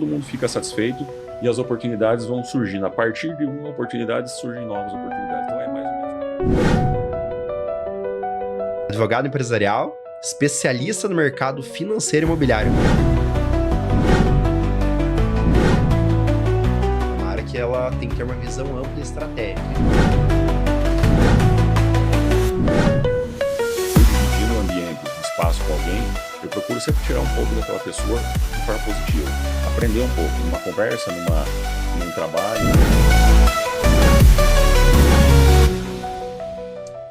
todo mundo fica satisfeito e as oportunidades vão surgindo. A partir de uma oportunidade surgem novas oportunidades. Então é mais ou menos. Advogado empresarial, especialista no mercado financeiro e imobiliário. Uma área que ela tem que ter uma visão ampla e estratégica. Dividir um ambiente, um espaço com alguém, eu procuro sempre tirar um pouco daquela pessoa de forma positiva. Aprender um pouco, numa conversa, num trabalho.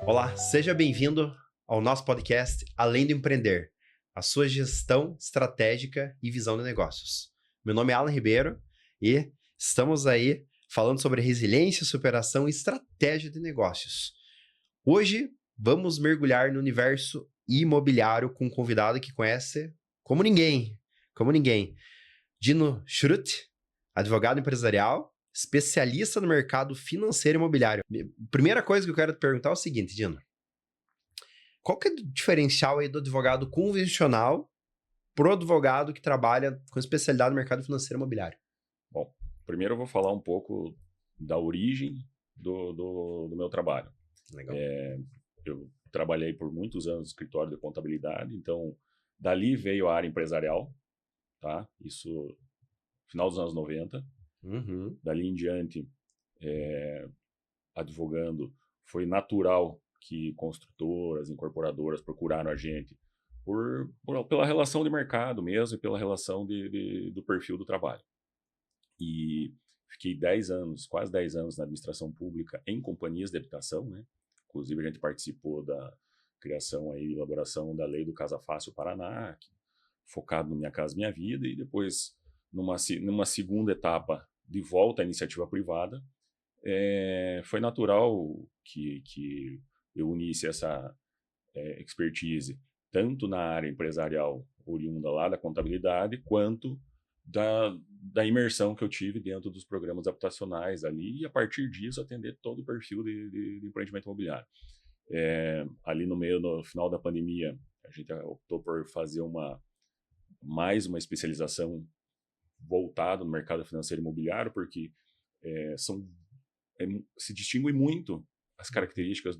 Olá, seja bem-vindo ao nosso podcast Além do Empreender, a sua gestão estratégica e visão de negócios. Meu nome é Alan Ribeiro e estamos aí falando sobre resiliência, superação e estratégia de negócios. Hoje vamos mergulhar no universo imobiliário com um convidado que conhece como ninguém. Dino Schrutt, advogado empresarial, especialista no mercado financeiro e imobiliário. Primeira coisa que eu quero te perguntar é o seguinte, Dino. Qual que é o diferencial aí do advogado convencional pro advogado que trabalha com especialidade no mercado financeiro e imobiliário? Bom, primeiro eu vou falar um pouco da origem do meu trabalho. Legal. Eu trabalhei por muitos anos no escritório de contabilidade, então dali veio a área empresarial, tá? Isso no final dos anos 90. Uhum. Dali em diante, advogando, foi natural que construtoras, incorporadoras procuraram a gente pela relação de mercado mesmo e pela relação do perfil do trabalho. E fiquei 10 anos, quase 10 anos na administração pública em companhias de habitação, né? Inclusive a gente participou da criação e elaboração da lei do Casa Fácil Paraná, focado no Minha Casa Minha Vida, e depois numa segunda etapa de volta à iniciativa privada, foi natural que eu unisse essa expertise tanto na área empresarial oriunda lá da contabilidade, quanto da imersão que eu tive dentro dos programas habitacionais ali, e a partir disso atender todo o perfil de empreendimento imobiliário. Ali no final da pandemia, a gente optou por fazer mais uma especialização voltada no mercado financeiro e imobiliário, porque se distingue muito as características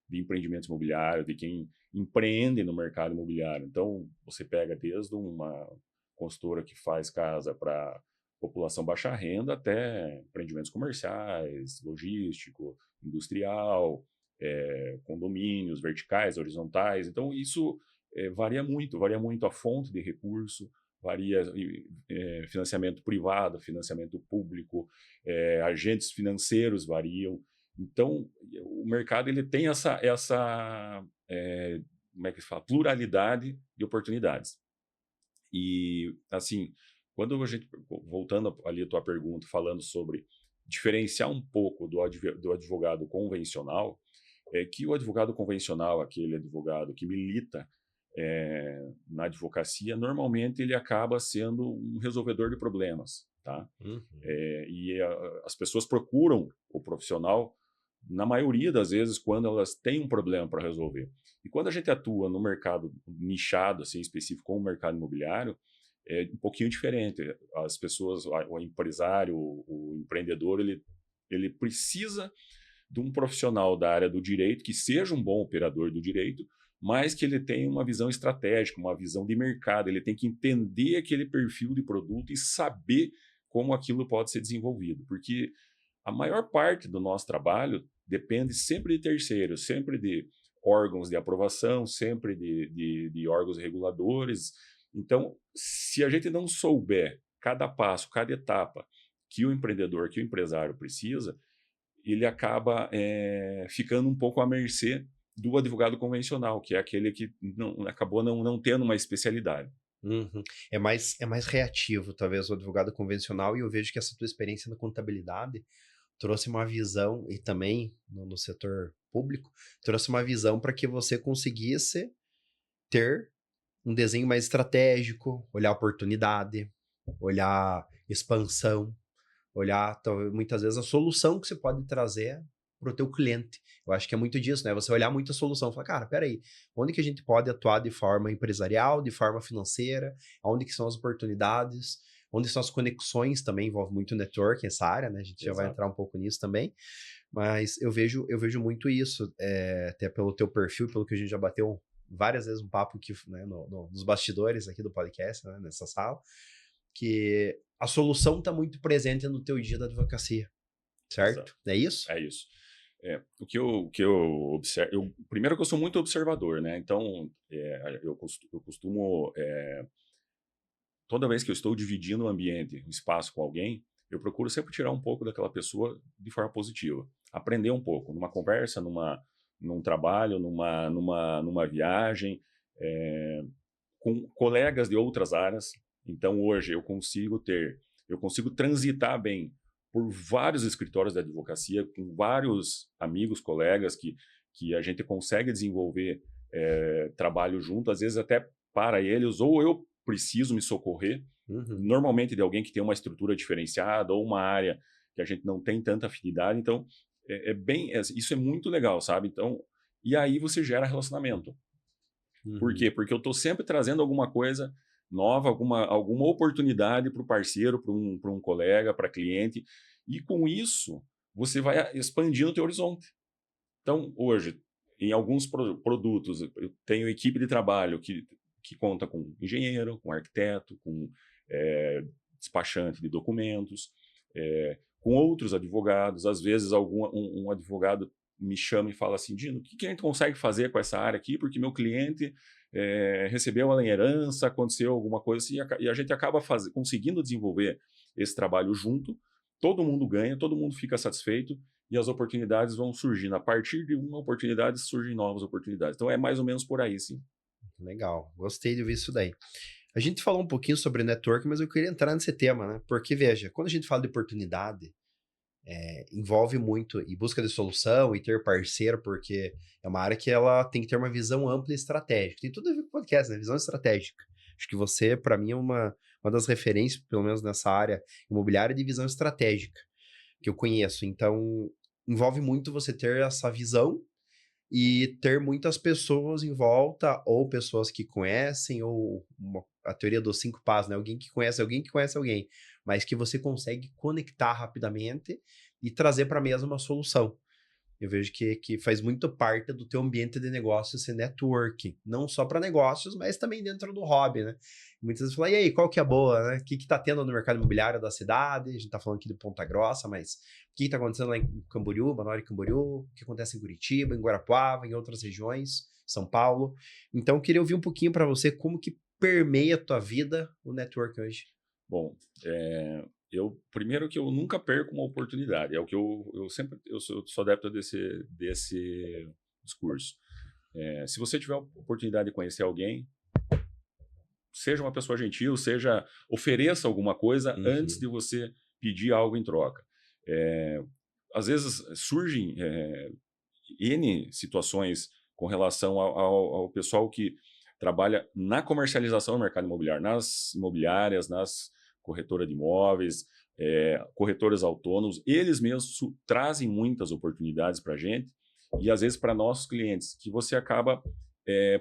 de empreendimento imobiliário, de quem empreende no mercado imobiliário. Então, você pega desde uma consultora que faz casa para população baixa renda até empreendimentos comerciais, logístico, industrial, condomínios verticais, horizontais. Então, isso varia muito a fonte de recurso, varia financiamento privado, financiamento público, agentes financeiros variam. Então, o mercado ele tem essa como é que se fala? Pluralidade de oportunidades. E, assim, quando a gente, voltando ali a tua pergunta, falando sobre diferenciar um pouco do advogado convencional, é que o advogado convencional, aquele advogado que milita na advocacia, normalmente ele acaba sendo um resolvedor de problemas, tá? Uhum. As pessoas procuram o profissional, na maioria das vezes, quando elas têm um problema para resolver. E quando a gente atua no mercado nichado, assim, específico, como o mercado imobiliário, é um pouquinho diferente. As pessoas, o empresário, o empreendedor, ele precisa de um profissional da área do direito que seja um bom operador do direito, mas que ele tenha uma visão estratégica, uma visão de mercado. Ele tem que entender aquele perfil de produto e saber como aquilo pode ser desenvolvido. Porque a maior parte do nosso trabalho depende sempre de terceiros, sempre de órgãos de aprovação, sempre de órgãos reguladores. Então, se a gente não souber cada passo, cada etapa que o empreendedor, que o empresário precisa, ele acaba ficando um pouco à mercê do advogado convencional, que é aquele que acabou não tendo uma especialidade. Uhum. É mais reativo, talvez, o advogado convencional, e eu vejo que essa tua experiência na contabilidade trouxe uma visão, e também no setor público, trouxe uma visão para que você conseguisse ter um desenho mais estratégico, olhar oportunidade, olhar expansão, olhar muitas vezes a solução que você pode trazer para o teu cliente. Eu acho que é muito disso, né? Você olhar muito a solução, falar, cara, peraí, onde que a gente pode atuar de forma empresarial, de forma financeira, onde que são as oportunidades, onde são as conexões também, envolve muito network, essa área, né? A gente já vai Exato. entrar um pouco nisso também. Mas eu vejo muito isso, até pelo teu perfil, pelo que a gente já bateu várias vezes um papo aqui, né, nos bastidores aqui do podcast, né, nessa sala, que a solução está muito presente no teu dia da advocacia, Exato. certo? É isso? É isso. O que eu observo, primeiro que eu sou muito observador, né? Então, eu costumo, toda vez que eu estou dividindo o ambiente, o espaço com alguém, eu procuro sempre tirar um pouco daquela pessoa de forma positiva. Aprender um pouco, numa conversa, num trabalho, numa viagem, com colegas de outras áreas. Então, hoje, eu consigo transitar bem por vários escritórios de advocacia, com vários amigos, colegas, que a gente consegue desenvolver trabalho junto, às vezes até para eles, ou eu preciso me socorrer, Uhum. normalmente de alguém que tem uma estrutura diferenciada ou uma área que a gente não tem tanta afinidade. Então, isso é muito legal, sabe? Então, e aí você gera relacionamento. Por Uhum. quê? Porque eu estou sempre trazendo alguma coisa nova, alguma oportunidade para o parceiro, para um colega, para cliente, e com isso você vai expandindo o teu horizonte. Então, hoje, em alguns produtos, eu tenho equipe de trabalho que conta com engenheiro, com arquiteto, com despachante de documentos, com outros advogados. Às vezes, um advogado me chama e fala assim: Dino, o que a gente consegue fazer com essa área aqui? Porque meu cliente recebeu ela em herança, aconteceu alguma coisa assim, e a gente acaba conseguindo desenvolver esse trabalho junto. Todo mundo ganha, todo mundo fica satisfeito e as oportunidades vão surgindo. A partir de uma oportunidade surgem novas oportunidades. Então é mais ou menos por aí, sim. Legal, gostei de ver isso daí. A gente falou um pouquinho sobre network, mas eu queria entrar nesse tema, né? Porque, veja, quando a gente fala de oportunidade, envolve muito e busca de solução e ter parceiro, porque é uma área que ela tem que ter uma visão ampla e estratégica. Tem tudo a ver com o podcast, né? Visão estratégica. Acho que você, para mim, é uma das referências, pelo menos nessa área imobiliária, de visão estratégica que eu conheço. Então, envolve muito você ter essa visão e ter muitas pessoas em volta, ou pessoas que conhecem, ou a teoria dos 5 passos, né? Alguém que conhece alguém, mas que você consegue conectar rapidamente e trazer para a mesa uma solução. Eu vejo que faz muito parte do teu ambiente de negócio esse networking, não só para negócios, mas também dentro do hobby, né? Muitas vezes fala, e aí, qual que é a boa, né? O que tá tendo no mercado imobiliário da cidade? A gente tá falando aqui de Ponta Grossa, mas o que tá acontecendo lá em Camboriú, Balneário Camboriú? O que acontece em Curitiba, em Guarapuava, em outras regiões, São Paulo? Então, eu queria ouvir um pouquinho para você como que permeia a tua vida o network hoje. Bom, primeiro que eu nunca perco uma oportunidade, é o que eu sou adepto desse discurso. Se você tiver a oportunidade de conhecer alguém, seja uma pessoa gentil, ofereça alguma coisa antes Uhum. de você pedir algo em troca. Às vezes surgem N situações com relação ao pessoal que trabalha na comercialização do mercado imobiliário, nas imobiliárias, nas corretoras de imóveis, corretores autônomos. Eles mesmos trazem muitas oportunidades para a gente e às vezes para nossos clientes, que você acaba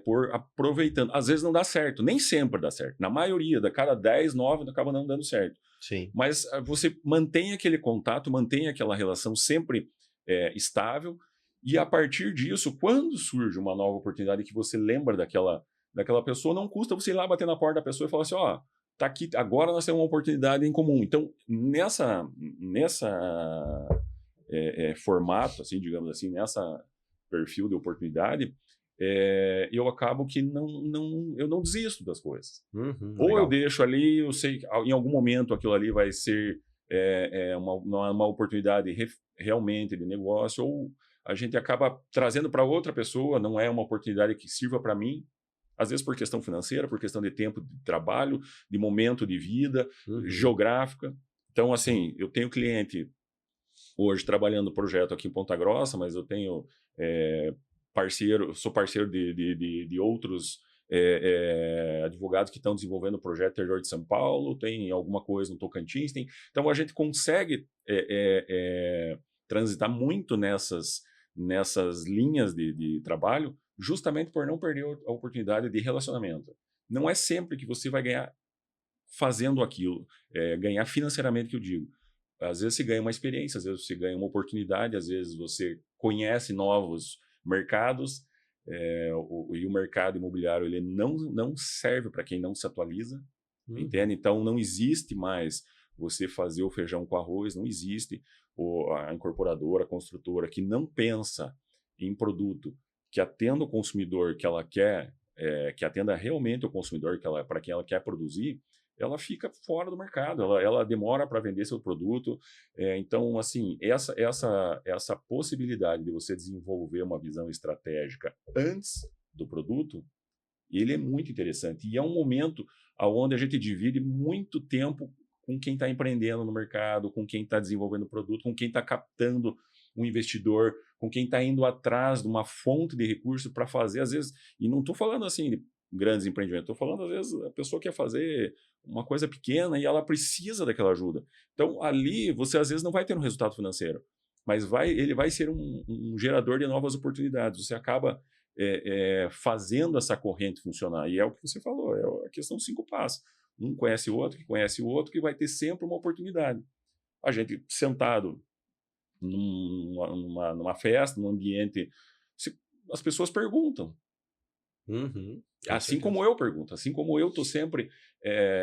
por aproveitando. Às vezes não dá certo, nem sempre dá certo. Na maioria, da cada 10, 9 acaba não dando certo. Sim. Mas você mantém aquele contato, mantém aquela relação sempre estável, e a partir disso, quando surge uma nova oportunidade que você lembra daquela pessoa, não custa você ir lá bater na porta da pessoa e falar assim: ó, tá aqui, agora nós temos uma oportunidade em comum. Então, nessa formato, assim, digamos assim, nessa perfil de oportunidade, eu acabo que eu não desisto das coisas. Uhum, Ou eu legal. deixo ali, eu sei que em algum momento aquilo ali vai ser uma oportunidade realmente de negócio, ou a gente acaba trazendo para outra pessoa, não é uma oportunidade que sirva para mim, às vezes por questão financeira, por questão de tempo de trabalho, de momento de vida, Uhum. geográfica. Então, assim, eu tenho cliente hoje trabalhando no projeto aqui em Ponta Grossa, mas eu tenho sou parceiro de outros advogados que estão desenvolvendo o projeto interior de São Paulo, tem alguma coisa no Tocantins, então a gente consegue transitar muito nessas linhas de trabalho, justamente por não perder a oportunidade de relacionamento. Não é sempre que você vai ganhar fazendo aquilo, ganhar financeiramente, que eu digo. Às vezes você ganha uma experiência, às vezes você ganha uma oportunidade, às vezes você conhece novos mercados, e o mercado imobiliário ele não serve para quem não se atualiza, entende? Então não existe mais você fazer o feijão com arroz, não existe a incorporadora, a construtora que não pensa em produto que atenda o consumidor que ela quer, que atenda realmente o consumidor para quem ela quer produzir, ela fica fora do mercado, ela demora para vender seu produto. Então, assim, essa possibilidade de você desenvolver uma visão estratégica antes do produto, ele é muito interessante. E é um momento onde a gente divide muito tempo com quem está empreendendo no mercado, com quem está desenvolvendo o produto, com quem está captando um investidor, com quem está indo atrás de uma fonte de recurso para fazer, às vezes, e não estou falando assim de grandes empreendimentos, estou falando, às vezes, a pessoa quer fazer uma coisa pequena e ela precisa daquela ajuda. Então, ali, você às vezes não vai ter um resultado financeiro, mas ele vai ser um gerador de novas oportunidades. Você acaba fazendo essa corrente funcionar. E é o que você falou, é a questão 5 passos. Um conhece o outro, que conhece o outro, que vai ter sempre uma oportunidade. A gente sentado numa festa, num ambiente, as pessoas perguntam. Assim como eu pergunto, assim como eu estou sempre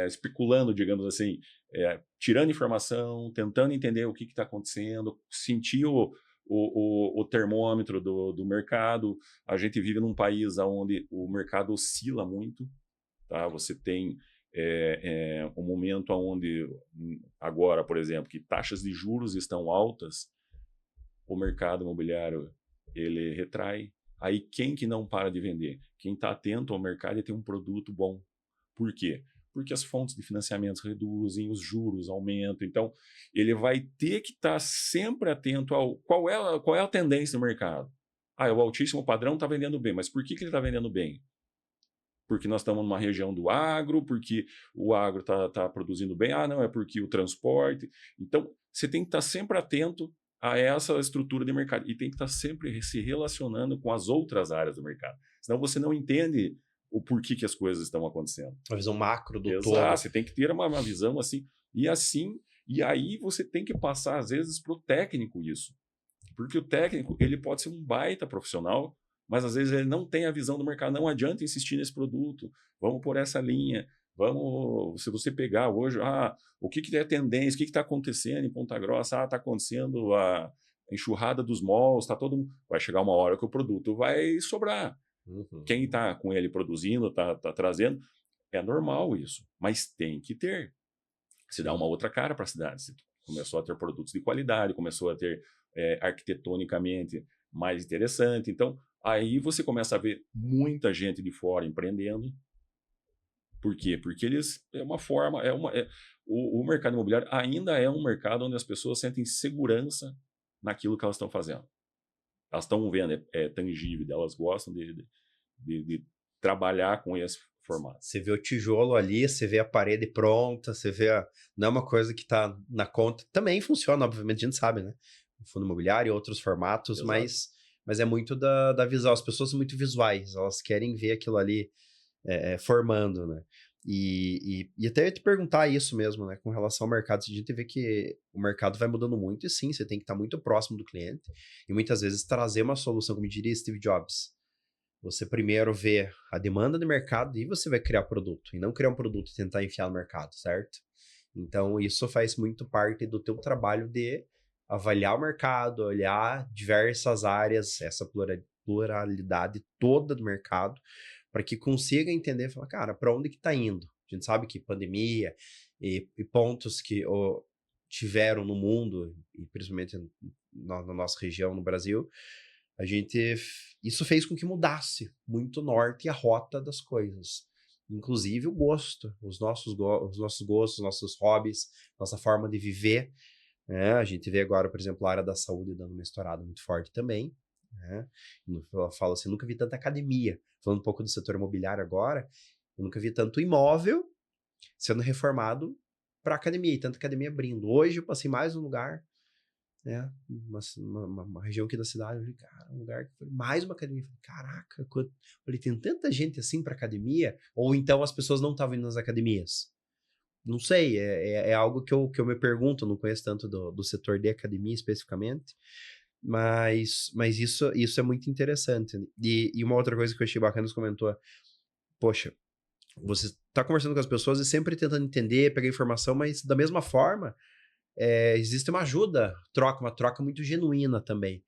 especulando, digamos assim, tirando informação, tentando entender o que está acontecendo, sentir o termômetro do mercado. A gente vive num país onde o mercado oscila muito, tá? Você tem um momento onde, agora, por exemplo, que taxas de juros estão altas, o mercado imobiliário ele retrai. Aí quem que não para de vender? Quem está atento ao mercado e tem um produto bom. Por quê? Porque as fontes de financiamento reduzem, os juros aumentam. Então, ele vai ter que estar sempre atento ao qual é a tendência do mercado. O altíssimo padrão está vendendo bem, mas por que ele está vendendo bem? Porque nós estamos numa região do agro, porque o agro está produzindo bem. Não, é porque o transporte. Então, você tem que estar sempre atento a essa estrutura de mercado. E tem que estar sempre se relacionando com as outras áreas do mercado. Senão você não entende o porquê que as coisas estão acontecendo. A visão macro do todo. Exato, você tem que ter uma visão assim. E aí você tem que passar, às vezes, para o técnico isso. Porque o técnico ele pode ser um baita profissional, mas às vezes ele não tem a visão do mercado. Não adianta insistir nesse produto. Vamos por essa linha. Se você pegar hoje, o que é tendência, o que está acontecendo em Ponta Grossa? Está acontecendo a enxurrada dos malls, vai chegar uma hora que o produto vai sobrar. Quem está com ele produzindo, está trazendo, é normal isso, mas tem que ter. Se dá uma outra cara para a cidade. Você começou a ter produtos de qualidade, começou a ter arquitetonicamente mais interessante. Então, aí você começa a ver muita gente de fora empreendendo. Por quê? Porque o mercado imobiliário ainda é um mercado onde as pessoas sentem segurança naquilo que elas estão fazendo. Elas estão vendo, é tangível, elas gostam de trabalhar com esse formato. Você vê o tijolo ali, você vê a parede pronta, você vê não é uma coisa que está na conta. Também funciona, obviamente, a gente sabe, né? O fundo imobiliário e outros formatos, mas é muito da visão. As pessoas são muito visuais, elas querem ver aquilo ali formando, né? E até eu ia te perguntar isso mesmo, né? Com relação ao mercado, a gente vê que o mercado vai mudando muito e sim, você tem que estar muito próximo do cliente e muitas vezes trazer uma solução, como diria Steve Jobs. Você primeiro vê a demanda do mercado e você vai criar produto, e não criar um produto e tentar enfiar no mercado, certo? Então, isso faz muito parte do teu trabalho de avaliar o mercado, olhar diversas áreas, essa pluralidade toda do mercado, para que consiga entender e falar, cara, para onde que está indo? A gente sabe que pandemia e pontos que tiveram no mundo, e principalmente na nossa região, no Brasil, isso fez com que mudasse muito o norte e a rota das coisas. Inclusive o gosto, os nossos gostos, nossos hobbies, nossa forma de viver. Né? A gente vê agora, por exemplo, a área da saúde dando uma estourada muito forte também. Né? Eu falo assim, eu nunca vi tanta academia. Falando um pouco do setor imobiliário agora, eu nunca vi tanto imóvel sendo reformado para academia, e tanta academia abrindo. Hoje eu passei mais um lugar, né, uma região aqui da cidade, eu falei, cara, um lugar que foi mais uma academia. Eu falei, caraca, falei, tem tanta gente assim para academia, ou então as pessoas não estavam indo nas academias. não sei, é algo que eu me pergunto, não conheço tanto do setor de academia especificamente, mas isso é muito interessante. E uma outra coisa que eu achei bacana, você comentou, poxa, você está conversando com as pessoas e sempre tentando entender, pegar informação, mas da mesma forma, existe uma troca muito genuína também,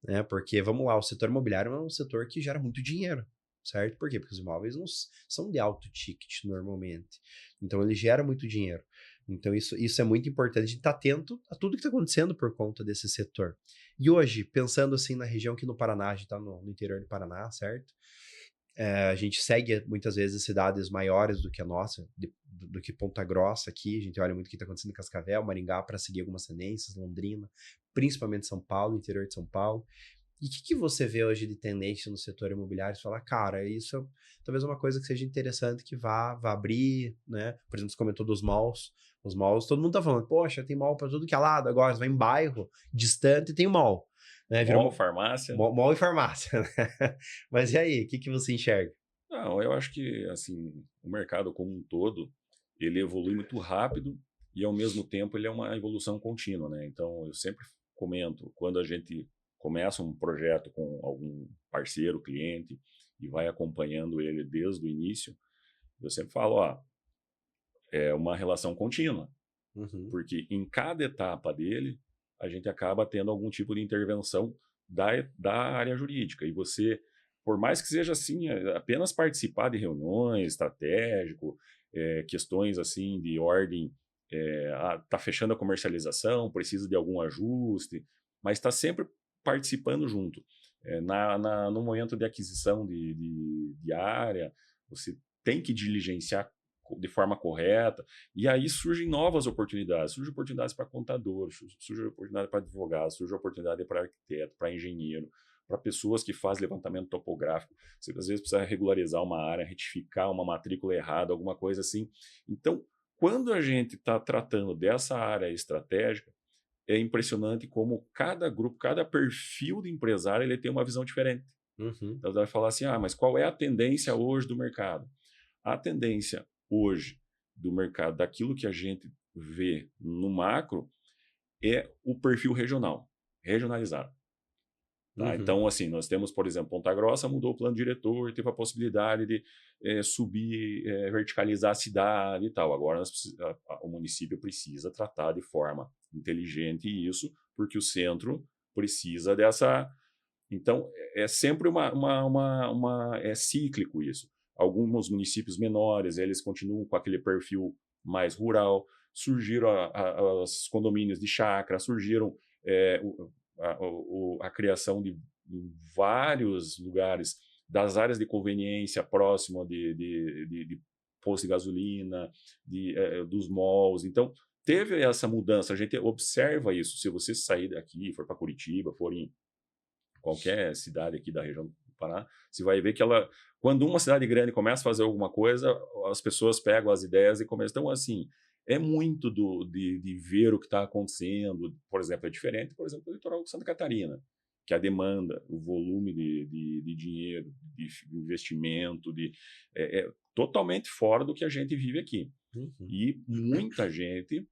né? Porque, vamos lá, o setor imobiliário é um setor que gera muito dinheiro, certo? Por quê? Porque os imóveis não são de alto ticket normalmente. Então, ele gera muito dinheiro. Então, isso é muito importante, a gente estar atento a tudo que está acontecendo por conta desse setor. E hoje, pensando assim na região aqui no Paraná, a gente está no interior do Paraná, certo? A gente segue muitas vezes cidades maiores do que a nossa, do que Ponta Grossa aqui. A gente olha muito o que está acontecendo em Cascavel, Maringá, para seguir algumas tendências, Londrina, principalmente São Paulo, interior de São Paulo. E o que você vê hoje de tendência no setor imobiliário? Você fala, cara, isso é talvez uma coisa que seja interessante que vá abrir, né? Por exemplo, você comentou dos malls. Os malls, todo mundo tá falando, poxa, tem mall para tudo que é lado. Agora, você vai em bairro distante e tem mall. Né? Virou Mall, farmácia. mall e farmácia, né? Mas e aí, o que você enxerga? Não, eu acho que assim, o mercado como um todo, ele evolui muito rápido e ao mesmo tempo ele é uma evolução contínua, né? Então eu sempre comento, quando a gente começa um projeto com algum parceiro, cliente e vai acompanhando ele desde o início, eu sempre falo, ó, é uma relação contínua, Uhum, porque em cada etapa dele a gente acaba tendo algum tipo de intervenção da área jurídica. E você, por mais que seja assim, apenas participar de reuniões, estratégico, questões assim de ordem, tá fechando a comercialização, precisa de algum ajuste, mas está sempre participando junto. No momento de aquisição de área, você tem que diligenciar de forma correta, e aí surgem novas oportunidades. Surgem oportunidades para contador, surge oportunidade para advogado, surge oportunidade para arquiteto, para engenheiro, para pessoas que fazem levantamento topográfico. Você às vezes precisa regularizar uma área, retificar uma matrícula errada, alguma coisa assim. Então, quando a gente está tratando dessa área estratégica, é impressionante como cada grupo, cada perfil de empresário, ele tem uma visão diferente. uhum, Então, você vai falar assim, mas qual é a tendência hoje do mercado? A tendência hoje do mercado, daquilo que a gente vê no macro, é o perfil regional, regionalizado. Tá? uhum. Então, assim, nós temos, por exemplo, Ponta Grossa mudou o plano diretor, teve a possibilidade de subir, verticalizar a cidade e tal. Agora o município precisa tratar de forma inteligente isso, porque o centro precisa dessa. Então, é sempre é cíclico isso. Alguns municípios menores, eles continuam com aquele perfil mais rural, surgiram os condomínios de chácara, surgiram é, a criação de vários lugares das áreas de conveniência próximo de posto de gasolina, dos malls. Então, teve essa mudança, a gente observa isso. Se você sair daqui, for para Curitiba, for em qualquer cidade aqui da região do Paraná, você vai ver que quando uma cidade grande começa a fazer alguma coisa, as pessoas pegam as ideias e começam. Então, assim, é muito de ver o que está acontecendo. Por exemplo, é diferente, por exemplo, do litoral de Santa Catarina, que a demanda, o volume de dinheiro, de investimento, é totalmente fora do que a gente vive aqui. Uhum. E muita gente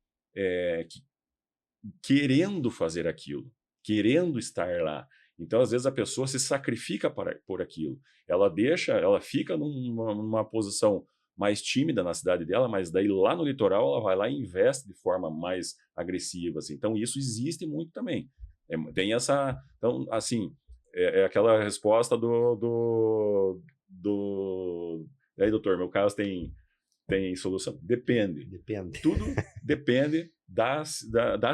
querendo fazer aquilo, querendo estar lá. Então, às vezes, a pessoa se sacrifica por aquilo. Ela fica numa posição mais tímida na cidade dela, mas daí lá no litoral ela vai lá e investe de forma mais agressiva. Assim. Então, isso existe muito também. Tem essa. Então, assim, é aquela resposta do. E aí, doutor, meu caso tem solução? Depende. Depende. Tudo depende da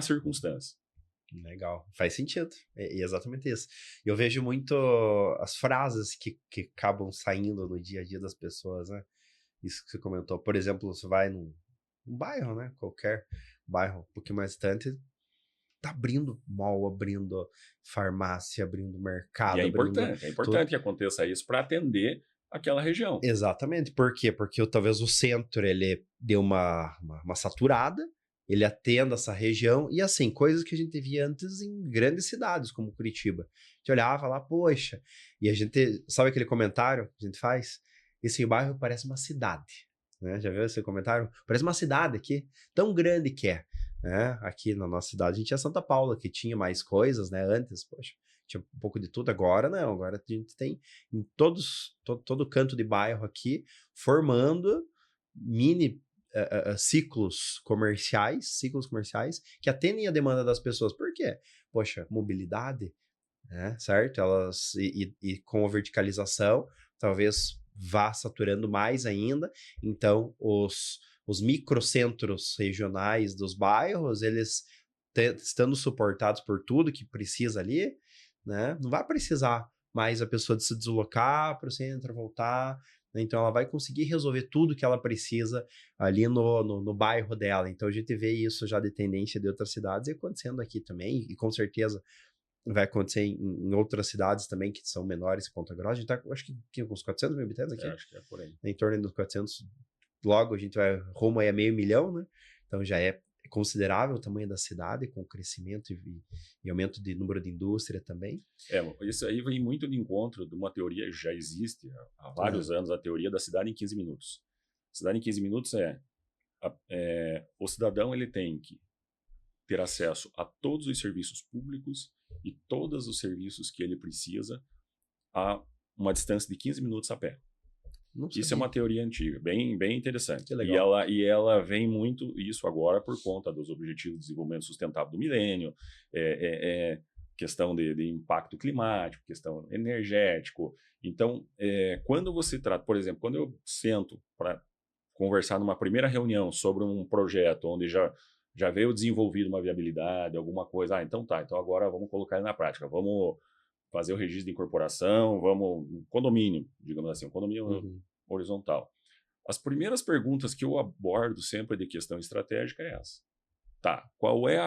circunstância. Legal. Faz sentido. É exatamente isso. Eu vejo muito as frases que acabam saindo no dia a dia das pessoas, né? Isso que você comentou. Por exemplo, você vai num bairro, né? Qualquer bairro um pouquinho mais distante, tá abrindo mall, abrindo farmácia, abrindo E mercado, abrindo é tudo. importante que aconteça isso para atender aquela região. Exatamente. Por quê? Porque talvez o centro ele deu uma saturada, ele atenda essa região, e assim, coisas que a gente via antes em grandes cidades, como Curitiba. A gente olhava lá, poxa, e a gente, sabe aquele comentário que a gente faz? Esse bairro parece uma cidade. né? Já viu esse comentário? Parece uma cidade aqui, tão grande que é, né? Aqui na nossa cidade a gente tinha Santa Paula, que tinha mais coisas, né? Antes, poxa, tinha um pouco de tudo. Agora não, agora a gente tem em todo canto de bairro aqui, formando mini ciclos comerciais que atendem a demanda das pessoas. Por quê? Poxa, mobilidade, né? Certo? E com a verticalização, talvez vá saturando mais ainda. Então, os microcentros regionais dos bairros, eles estando suportados por tudo que precisa ali, né? Não vai precisar mais a pessoa de se deslocar para o centro, voltar. Né? Então, ela vai conseguir resolver tudo que ela precisa ali no bairro dela. Então, a gente vê isso já de tendência de outras cidades e acontecendo aqui também, e com certeza vai acontecer em outras cidades também que são menores que Ponta Grossa. A gente tá, acho que uns 400 mil habitantes aqui. Acho que é por aí. Em torno dos 400. Logo a gente vai rumo aí a 500 mil, né? Então já é considerável o tamanho da cidade, com crescimento e aumento de número de indústria também. Isso aí vem muito de encontro de uma teoria que já existe há vários anos, a teoria da cidade em 15 minutos. Cidade em 15 minutos o cidadão ele tem que ter acesso a todos os serviços públicos e todos os serviços que ele precisa a uma distância de 15 minutos a pé. Isso é uma teoria antiga, bem interessante. Que legal. E ela vem muito isso agora por conta dos Objetivos de Desenvolvimento Sustentável do Milênio, questão de impacto climático, questão energético. Então, quando você trata, por exemplo, quando eu sento para conversar numa primeira reunião sobre um projeto onde já veio desenvolvido uma viabilidade, alguma coisa, então agora vamos colocar ele na prática, vamos fazer o registro de incorporação, condomínio, digamos assim, um condomínio horizontal. As primeiras perguntas que eu abordo sempre de questão estratégica é essa. Qual é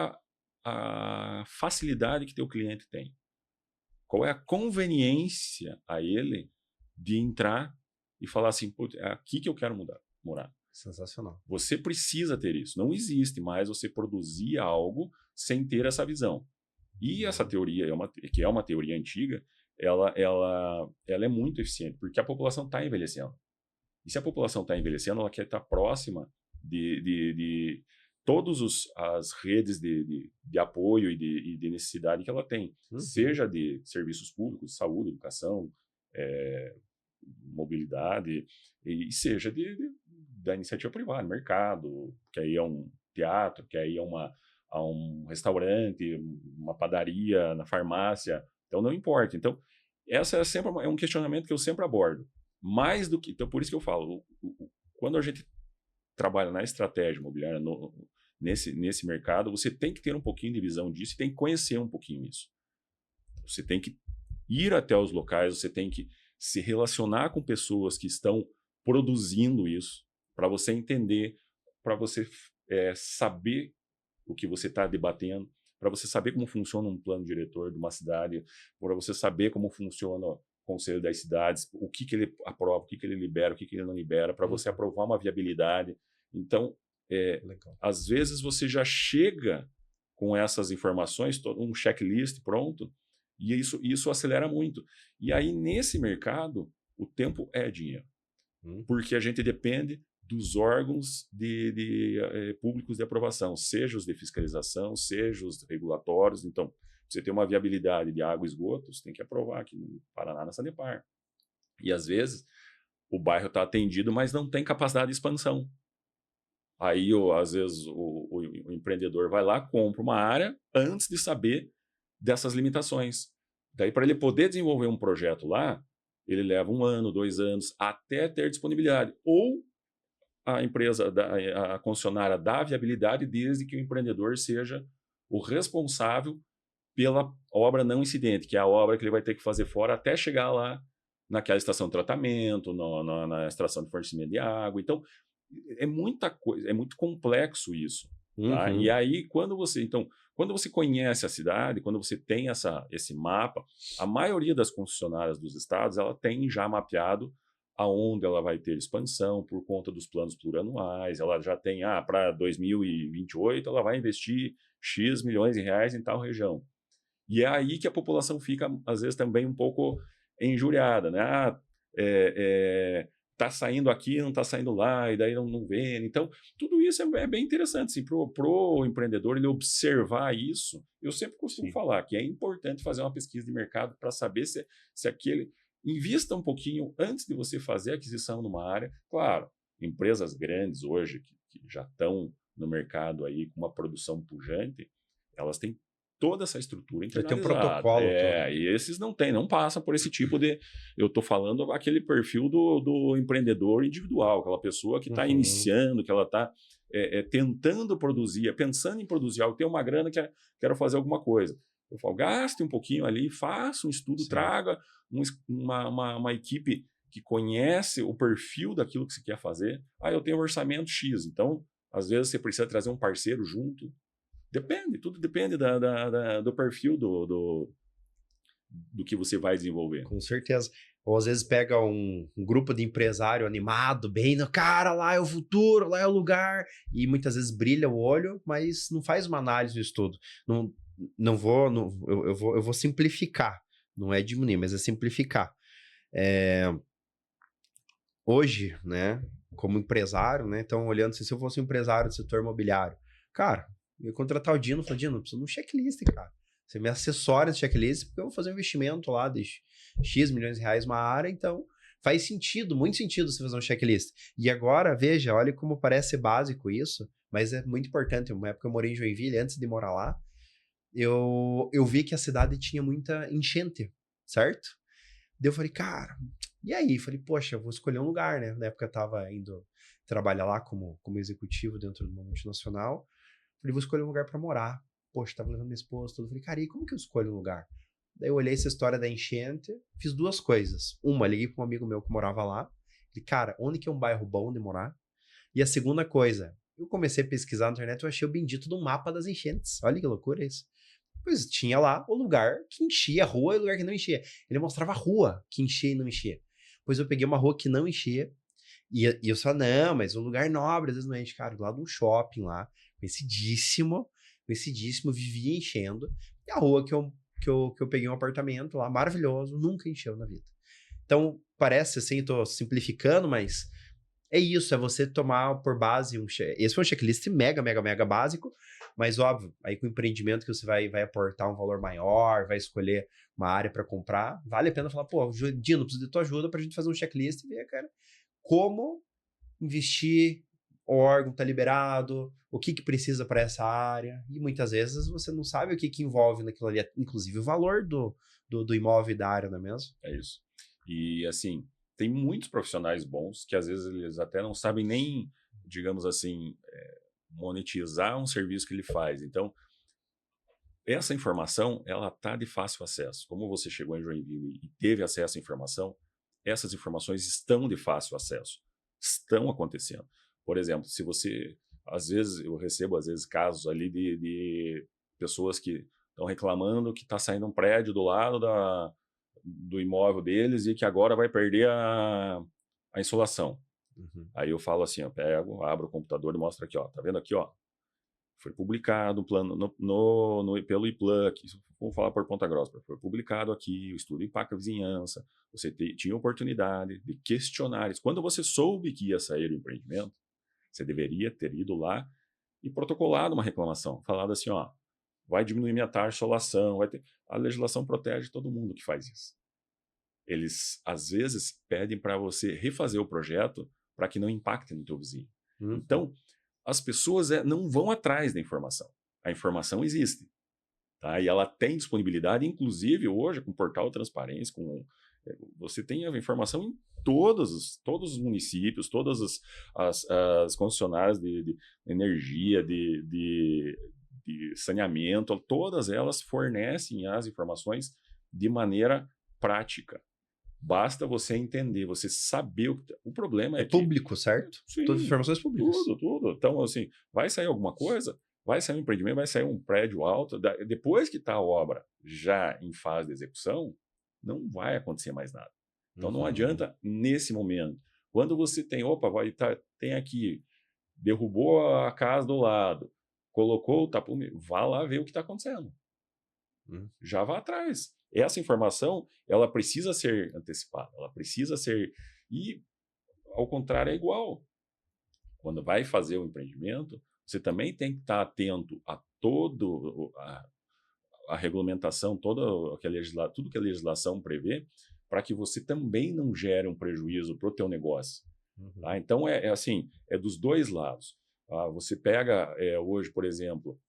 a facilidade que teu cliente tem? Qual é a conveniência a ele de entrar e falar assim, é aqui que eu quero morar. Sensacional. Você precisa ter isso. Não existe mais você produzir algo sem ter essa visão. E essa teoria, que é uma teoria antiga, ela é muito eficiente, porque a população está envelhecendo. E se a população está envelhecendo, ela quer estar próxima de todas as redes de apoio e de necessidade que ela tem, seja de serviços públicos, saúde, educação, mobilidade, e seja da iniciativa privada, mercado, que aí é um teatro, que aí é um restaurante, uma padaria, na farmácia, então não importa. Então, essa é um questionamento que eu sempre abordo. Mais do que, então por isso que eu falo, quando a gente trabalha na estratégia imobiliária, nesse mercado, você tem que ter um pouquinho de visão disso e tem que conhecer um pouquinho isso. Você tem que ir até os locais, você tem que se relacionar com pessoas que estão produzindo isso, para você entender, para você saber o que você está debatendo, para você saber como funciona um plano diretor de uma cidade, para você saber como funciona o Conselho das Cidades, o que ele aprova, o que ele libera, o que ele não libera, para você aprovar uma viabilidade. Então, às vezes você já chega com essas informações, um checklist pronto, e isso acelera muito. E aí, nesse mercado, o tempo é dinheiro. Porque a gente depende dos órgãos públicos de aprovação, seja os de fiscalização, seja os regulatórios. Então, você tem uma viabilidade de água e esgoto, você tem que aprovar aqui no Paraná, na Sanepar. E, às vezes, o bairro está atendido, mas não tem capacidade de expansão. Aí, às vezes, o empreendedor vai lá, compra uma área antes de saber dessas limitações. Daí, para ele poder desenvolver um projeto lá, ele leva 1 ano, 2 anos, até ter disponibilidade. Ou a empresa, a concessionária dá viabilidade desde que o empreendedor seja o responsável pela obra não incidente, que é a obra que ele vai ter que fazer fora até chegar lá naquela estação de tratamento, na estação de fornecimento de água. Então, é muita coisa, é muito complexo isso. Tá? E aí, quando você conhece a cidade, quando você tem esse mapa, a maioria das concessionárias dos estados, ela tem já mapeado aonde ela vai ter expansão por conta dos planos plurianuais, ela já tem, para 2028, ela vai investir X milhões de reais em tal região. E é aí que a população fica, às vezes, também um pouco injuriada, né? tá saindo aqui, não tá saindo lá, e daí não vende. Então, tudo isso é bem interessante, assim, pro empreendedor ele observar isso. Eu sempre costumo Sim. falar que é importante fazer uma pesquisa de mercado para saber se aquele... Invista um pouquinho antes de você fazer a aquisição numa área. Claro, empresas grandes hoje, que já estão no mercado aí com uma produção pujante, elas têm toda essa estrutura Já tem um internalizada. protocolo todo. E esses não passam por esse tipo de... Eu estou falando aquele perfil do empreendedor individual, aquela pessoa que está iniciando, que ela está tentando produzir, pensando em produzir algo, tem uma grana, quero fazer alguma coisa. Eu falo, gaste um pouquinho ali, faça um estudo, Sim. traga uma equipe que conhece o perfil daquilo que você quer fazer. Eu tenho um orçamento X, então, às vezes, você precisa trazer um parceiro junto. Depende, tudo depende do perfil do que você vai desenvolver. Com certeza. Ou às vezes pega um grupo de empresário animado, bem, cara, lá é o futuro, lá é o lugar, e muitas vezes brilha o olho, mas não faz uma análise do estudo. Eu vou simplificar, não é diminuir, mas é simplificar. Hoje, né, como empresário, né, então olhando assim, se eu fosse um empresário do setor imobiliário, cara, eu ia contratar o Dino, falei, Dino, eu preciso de um checklist, cara. Você me assessora esse checklist, porque eu vou fazer um investimento lá de X milhões de reais numa área, então faz sentido, muito sentido você fazer um checklist. E agora, veja, olha como parece básico isso, mas é muito importante. Uma época eu morei em Joinville, antes de morar lá, eu vi que a cidade tinha muita enchente, certo? Daí eu falei, cara, e aí? Falei, poxa, eu vou escolher um lugar, né? Na época eu tava indo trabalhar lá como executivo dentro de uma multinacional. Falei, vou escolher um lugar para morar. Poxa, tava levando minha esposa, tudo. Falei, cara, e como que eu escolho um lugar? Daí eu olhei essa história da enchente, fiz duas coisas. Uma, liguei para um amigo meu que morava lá. Falei, cara, onde que é um bairro bom de morar? E a segunda coisa, eu comecei a pesquisar na internet, eu achei o bendito do mapa das enchentes. Olha que loucura isso. Pois tinha lá o lugar que enchia a rua e o lugar que não enchia. Ele mostrava a rua que enchia e não enchia. Pois eu peguei uma rua que não enchia e eu só, não, mas o lugar nobre às vezes não enche. Cara, do lado de um shopping lá, conhecidíssimo, vivia enchendo. E a rua que eu peguei um apartamento lá, maravilhoso, nunca encheu na vida. Então, parece assim, eu tô simplificando, mas é isso, é você tomar por base esse foi um checklist mega, mega, mega básico, mas óbvio, aí com o empreendimento que você vai aportar um valor maior, vai escolher uma área para comprar, vale a pena falar, pô, Dino, preciso de tua ajuda pra gente fazer um checklist e ver, cara, como investir, o órgão tá liberado, o que precisa para essa área, e muitas vezes você não sabe o que envolve naquilo ali, inclusive o valor do imóvel e da área, não é mesmo? É isso. E, assim, tem muitos profissionais bons que, às vezes, eles até não sabem nem, digamos assim, monetizar um serviço que ele faz. Então, essa informação, ela está de fácil acesso. Como você chegou em Joinville e teve acesso à informação, essas informações estão de fácil acesso. Estão acontecendo. Por exemplo, se você... Às vezes, eu recebo, às vezes, casos ali de pessoas que estão reclamando que está saindo um prédio do lado do imóvel deles e que agora vai perder a insolação. Uhum. Aí eu falo assim, eu pego, abro o computador e mostro aqui, ó, tá vendo aqui, ó? Foi publicado um plano pelo IPLAN, vamos falar por Ponta Grossa, foi publicado aqui, o estudo impacta a vizinhança, você tinha oportunidade de questionários. Quando você soube que ia sair o empreendimento, você deveria ter ido lá e protocolado uma reclamação, falado assim, ó, vai diminuir minha taxa de insolação, vai ter... A legislação protege todo mundo que faz isso. Eles, às vezes, pedem para você refazer o projeto para que não impacte no teu vizinho. Então, as pessoas não vão atrás da informação. A informação existe. Tá? E ela tem disponibilidade, inclusive hoje, com o portal de transparência, você tem a informação em todos os municípios, todas as concessionárias de energia, de saneamento, todas elas fornecem as informações de maneira prática. Basta você entender, você saber o problema é que... público, certo? Sim, todas as informações públicas. Tudo. Então, assim, vai sair alguma coisa, vai sair um empreendimento, vai sair um prédio alto, depois que está a obra já em fase de execução, não vai acontecer mais nada. Então, não adianta nesse momento. Quando você tem, tem aqui, derrubou a casa do lado, colocou o tapume, vá lá ver o que está acontecendo. Já vá atrás. Essa informação, ela precisa ser antecipada, ela precisa ser... E ao contrário, é igual. Quando vai fazer o empreendimento, você também tem que estar atento a todo a regulamentação, tudo que a legislação prevê, para que você também não gere um prejuízo para o teu negócio. Tá? Então, assim, é dos dois lados. Você pega hoje, por exemplo,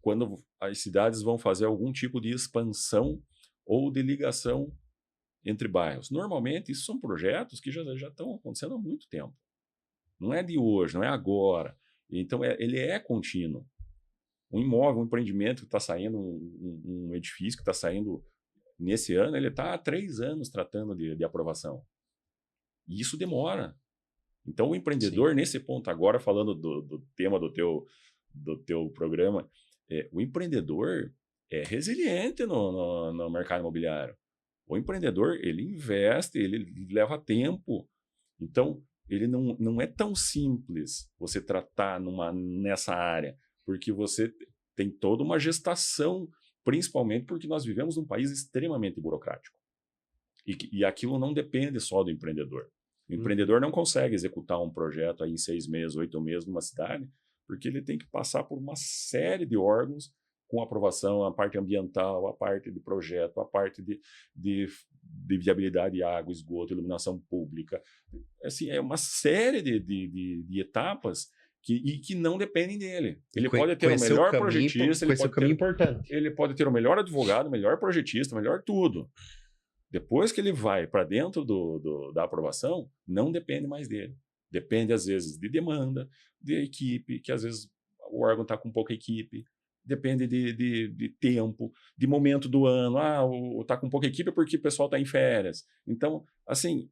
quando as cidades vão fazer algum tipo de expansão ou de ligação entre bairros. Normalmente, isso são projetos que já estão acontecendo há muito tempo. Não é de hoje, não é agora. Então, ele é contínuo. Um imóvel, um empreendimento que está saindo, um edifício que está saindo nesse ano, ele está há 3 anos tratando de aprovação. E isso demora. Então, o empreendedor, sim, nesse ponto agora, falando do tema do teu programa, o empreendedor é resiliente no mercado imobiliário. O empreendedor, ele investe, ele leva tempo. Então, ele não é tão simples você tratar nessa área, porque você tem toda uma gestação, principalmente porque nós vivemos num país extremamente burocrático. E aquilo não depende só do empreendedor. O empreendedor não consegue executar um projeto aí em 6 meses, 8 meses numa cidade, porque ele tem que passar por uma série de órgãos com aprovação, a parte ambiental, a parte de projeto, a parte de viabilidade de água, esgoto, iluminação pública. Assim, é uma série de etapas que não dependem dele. Ele pode ter o melhor projetista, ele pode ter o melhor advogado, o melhor projetista, o melhor tudo. Depois que ele vai para dentro da aprovação, não depende mais dele. Depende, às vezes, de demanda, de equipe, que às vezes o órgão está com pouca equipe. Depende de tempo, de momento do ano. Está com pouca equipe porque o pessoal está em férias. Então, assim,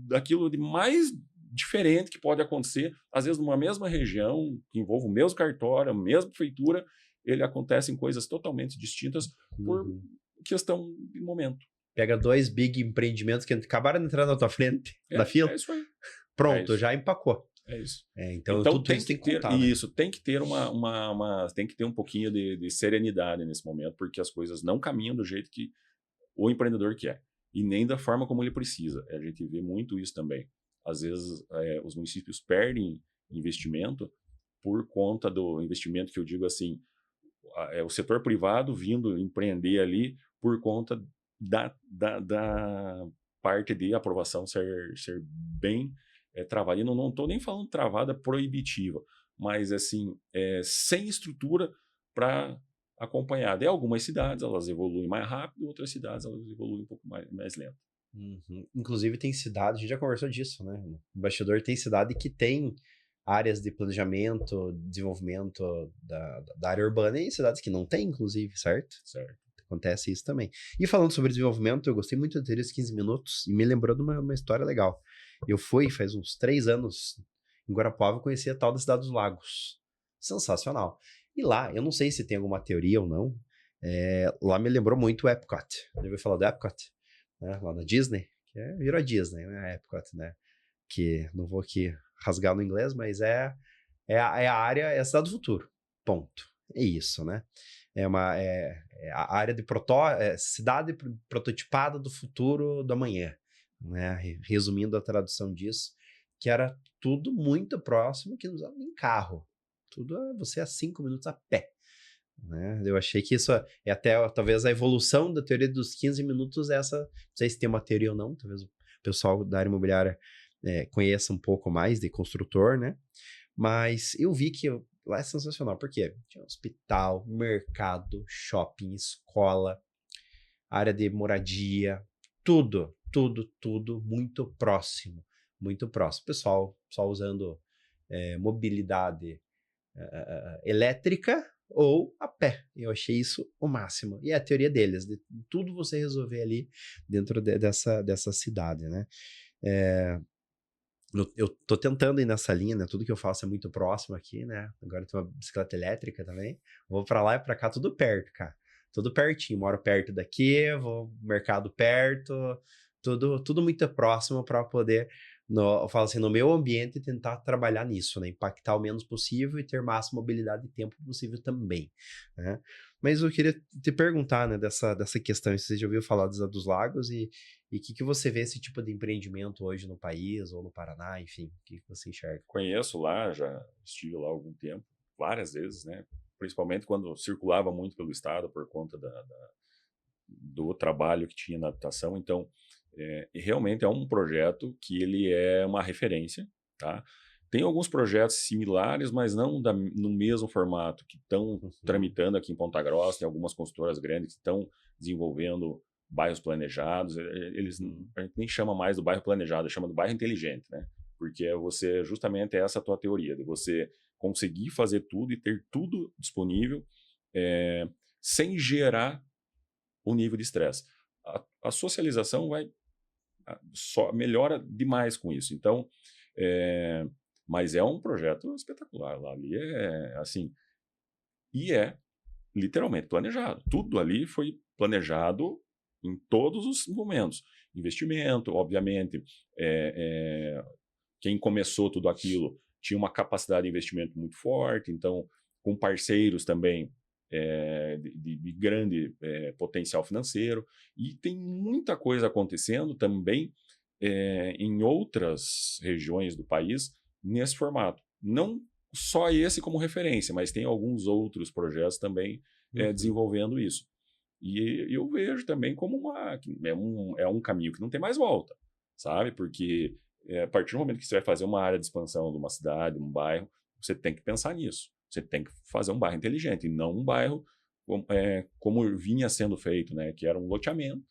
daquilo de mais diferente que pode acontecer, às vezes numa mesma região, que envolve o mesmo cartório, a mesma prefeitura, ele acontece em coisas totalmente distintas por questão de momento. Pega 2 big empreendimentos que acabaram de entrar na tua frente, na fila. É isso aí. Pronto, já empacou. É isso. Então tudo tem que ter contar, isso, tem que ter tem que ter um pouquinho de serenidade nesse momento, porque as coisas não caminham do jeito que o empreendedor quer e nem da forma como ele precisa. A gente vê muito isso também. Às vezes os municípios perdem investimento por conta do investimento que eu digo assim, o setor privado vindo empreender ali por conta da parte de aprovação ser bem travada. E não estou nem falando travada proibitiva, mas assim, sem estrutura para acompanhar. De algumas cidades elas evoluem mais rápido, outras cidades elas evoluem um pouco mais lento. Inclusive tem cidade, a gente já conversou disso, né? O bastidor tem cidade que tem áreas de planejamento, desenvolvimento da área urbana e cidades que não tem, inclusive, certo? Certo. Acontece isso também. E falando sobre desenvolvimento, eu gostei muito de ter esses 15 minutos e me lembrou de uma história legal. Eu fui, faz uns 3 anos, em Guarapuava, conheci a tal da Cidade dos Lagos. Sensacional. E lá, eu não sei se tem alguma teoria ou não, lá me lembrou muito o Epcot. Já ouviu falar do Epcot? Né? Lá na Disney, que virou a Disney, né? A Epcot, né? Que não vou aqui rasgar no inglês, mas é a área, é a cidade do futuro. Ponto. É isso, né? É a área de cidade prototipada do futuro do amanhã, né? Resumindo a tradução disso, que era tudo muito próximo, que não usava nem carro. Tudo você a 5 minutos a pé. Né? Eu achei que isso é até talvez a evolução da teoria dos 15 minutos, essa, não sei se tem uma teoria ou não, talvez o pessoal da área imobiliária conheça um pouco mais de construtor, né? Mas eu vi que lá é sensacional, porque tinha hospital, mercado, shopping, escola, área de moradia, tudo muito próximo, muito próximo. Pessoal só usando mobilidade elétrica ou a pé. Eu achei isso o máximo. E é a teoria deles, de tudo você resolver ali dentro dessa cidade, né? Eu tô tentando ir nessa linha, né? Tudo que eu faço é muito próximo aqui, né? Agora eu tenho uma bicicleta elétrica também. Vou pra lá e pra cá, tudo perto, cara. Tudo pertinho. Moro perto daqui, vou no mercado perto, tudo muito próximo para poder eu falo assim, no meu ambiente, tentar trabalhar nisso, né? Impactar o menos possível e ter máxima mobilidade de tempo possível também, né? Mas eu queria te perguntar, né, dessa questão, se você já ouviu falar dos lagos e o que você vê esse tipo de empreendimento hoje no país ou no Paraná, enfim, o que você enxerga? Conheço lá, já estive lá há algum tempo, várias vezes, né? Principalmente quando circulava muito pelo estado por conta do trabalho que tinha na habitação. Então, e realmente é um projeto que ele é uma referência, tá? Tem alguns projetos similares, mas não no mesmo formato, que estão Uhum, tramitando aqui em Ponta Grossa. Tem algumas consultoras grandes que estão desenvolvendo bairros planejados. Eles, uhum, a gente nem chama mais do bairro planejado, chama do bairro inteligente, né? Porque você, justamente essa a tua teoria, de você conseguir fazer tudo e ter tudo disponível, é, sem gerar o nível de estresse. A socialização só melhora demais com isso. Então, é, mas é um projeto espetacular. Lá ali é assim, e é literalmente planejado. Tudo ali foi planejado em todos os momentos. Investimento, obviamente, é, quem começou tudo aquilo tinha uma capacidade de investimento muito forte, então, com parceiros também de grande potencial financeiro, e tem muita coisa acontecendo também em outras regiões do país nesse formato. Não só esse como referência, mas tem alguns outros projetos também uhum, desenvolvendo isso. E eu vejo também como é um caminho que não tem mais volta, sabe? Porque a partir do momento que você vai fazer uma área de expansão de uma cidade, um bairro, você tem que pensar nisso. Você tem que fazer um bairro inteligente, e não um bairro como vinha sendo feito, né? Que era um loteamento,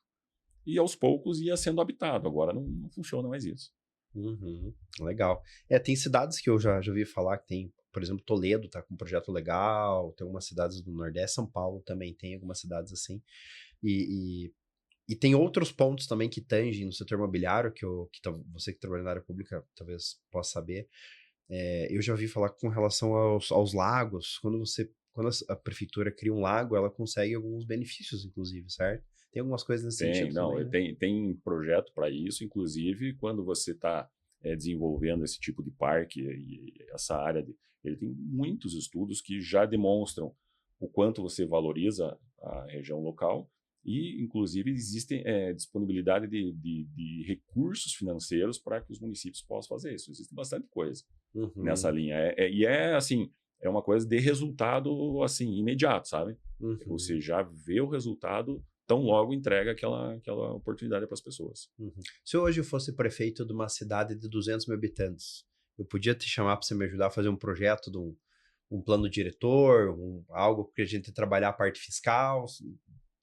e aos poucos ia sendo habitado. Agora não funciona mais isso. uhum, legal. Tem cidades que eu já ouvi falar que tem, por exemplo, Toledo tá com um projeto legal, tem algumas cidades do Nordeste, São Paulo também tem algumas cidades assim, e, e tem outros pontos também que tangem no setor imobiliário, você que trabalha na área pública talvez possa saber. Eu já ouvi falar com relação aos lagos, quando a prefeitura cria um lago, ela consegue alguns benefícios, inclusive, certo? Tem algumas coisas nesse Tem, sentido não, também, né? tem projeto para isso, inclusive quando você está desenvolvendo esse tipo de parque e essa área, ele tem muitos estudos que já demonstram o quanto você valoriza a região local e, inclusive, existe disponibilidade de recursos financeiros para que os municípios possam fazer isso. Existe bastante coisa nessa Uhum, linha. E assim, é uma coisa de resultado assim imediato, sabe? uhum, Você já vê o resultado tão logo entrega aquela oportunidade para as pessoas. uhum. Se eu hoje fosse prefeito de uma cidade de 200 mil habitantes, eu podia te chamar para você me ajudar a fazer um projeto de um plano diretor, algo que a gente trabalhar a parte fiscal,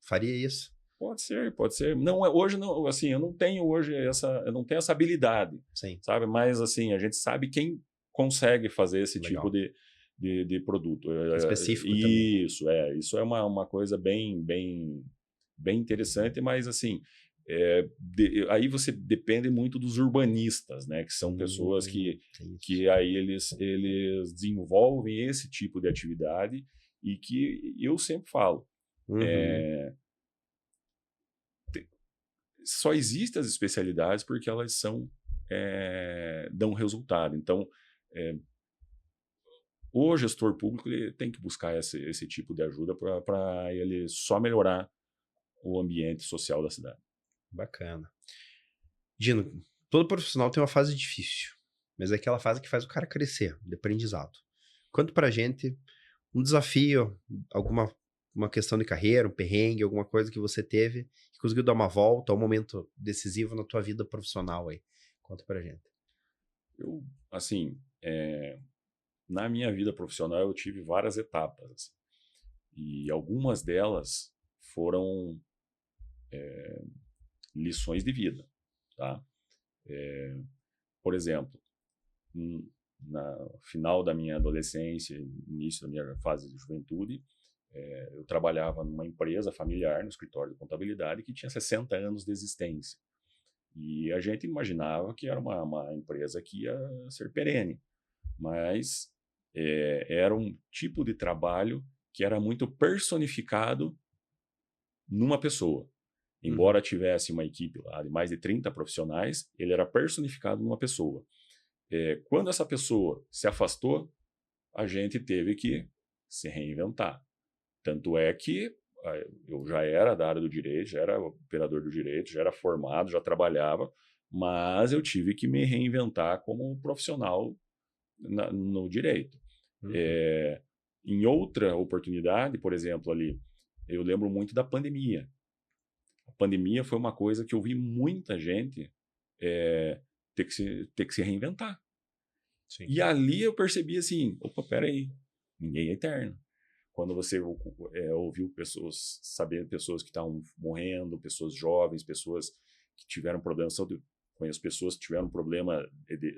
faria isso? Pode ser, pode ser. Não, hoje não, assim, eu não tenho essa habilidade, Sim, sabe? Mas assim, a gente sabe quem consegue fazer esse tipo legal. de produto. Específico também. Isso é uma coisa bem interessante, mas assim, aí você depende muito dos urbanistas, né? Que são pessoas Isso. que aí eles desenvolvem esse tipo de atividade e que eu sempre falo. Uhum, é, Só existem as especialidades porque elas dão resultado. Então, é, o gestor público ele tem que buscar esse tipo de ajuda para ele só melhorar o ambiente social da cidade. bacana. Dino, todo profissional tem uma fase difícil, mas é aquela fase que faz o cara crescer, de aprendizado. Conta pra gente um desafio, alguma uma questão de carreira, um perrengue, alguma coisa que você teve, que conseguiu dar uma volta, um momento decisivo na tua vida profissional aí. Conta pra gente. Eu, assim, na minha vida profissional eu tive várias etapas, assim, e algumas delas foram lições de vida, tá? Por exemplo, na final da minha adolescência, início da minha fase de juventude, eu trabalhava numa empresa familiar, no escritório de contabilidade, que tinha 60 anos de existência. E a gente imaginava que era uma empresa que ia ser perene, mas era um tipo de trabalho que era muito personificado numa pessoa. Embora tivesse uma equipe lá de mais de 30 profissionais, ele era personificado numa pessoa. Quando essa pessoa se afastou, a gente teve que se reinventar. Tanto é que eu já era da área do direito, já era operador do direito, já era formado, já trabalhava, mas eu tive que me reinventar como profissional no direito. Uhum. Em outra oportunidade, por exemplo, ali, eu lembro muito da pandemia. A pandemia foi uma coisa que eu vi muita gente ter que se reinventar. Sim. E ali eu percebi assim, opa, peraí, ninguém é eterno. Quando você ouviu pessoas, saber pessoas que estavam morrendo, pessoas jovens, pessoas que tiveram problemas, conheço pessoas que tiveram problema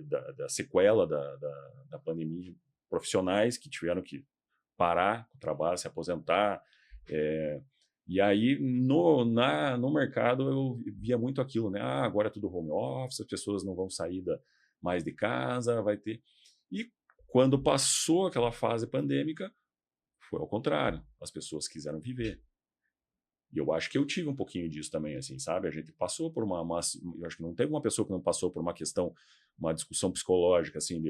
da sequela da pandemia, profissionais que tiveram que parar o trabalho, se aposentar. E aí, no mercado, eu via muito aquilo, né? Agora é tudo home office, as pessoas não vão sair mais de casa, vai ter... E quando passou aquela fase pandêmica, foi ao contrário, as pessoas quiseram viver. E eu acho que eu tive um pouquinho disso também, assim, sabe? A gente passou por eu acho que não teve uma pessoa que não passou por uma questão, uma discussão psicológica, assim,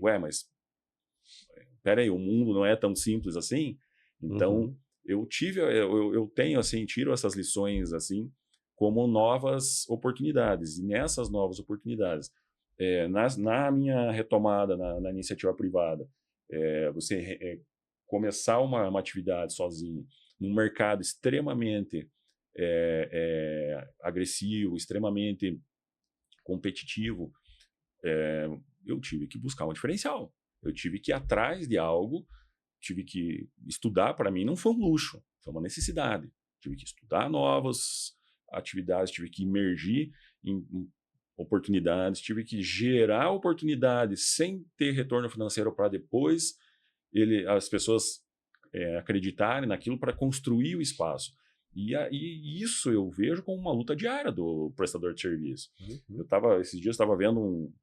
ué, mas peraí, o mundo não é tão simples assim? Então, eu tenho, assim, tiro essas lições, assim, como novas oportunidades. E nessas novas oportunidades, na minha retomada na iniciativa privada, você começar uma atividade sozinho, num mercado extremamente agressivo, extremamente competitivo, eu tive que buscar um diferencial. Eu tive que ir atrás de algo, tive que estudar. Para mim não foi um luxo, foi uma necessidade. Tive que estudar novas atividades, tive que imergir em oportunidades, tive que gerar oportunidades sem ter retorno financeiro para depois as pessoas acreditarem naquilo para construir o espaço. E isso eu vejo como uma luta diária do prestador de serviço. Esses dias eu estava vendo um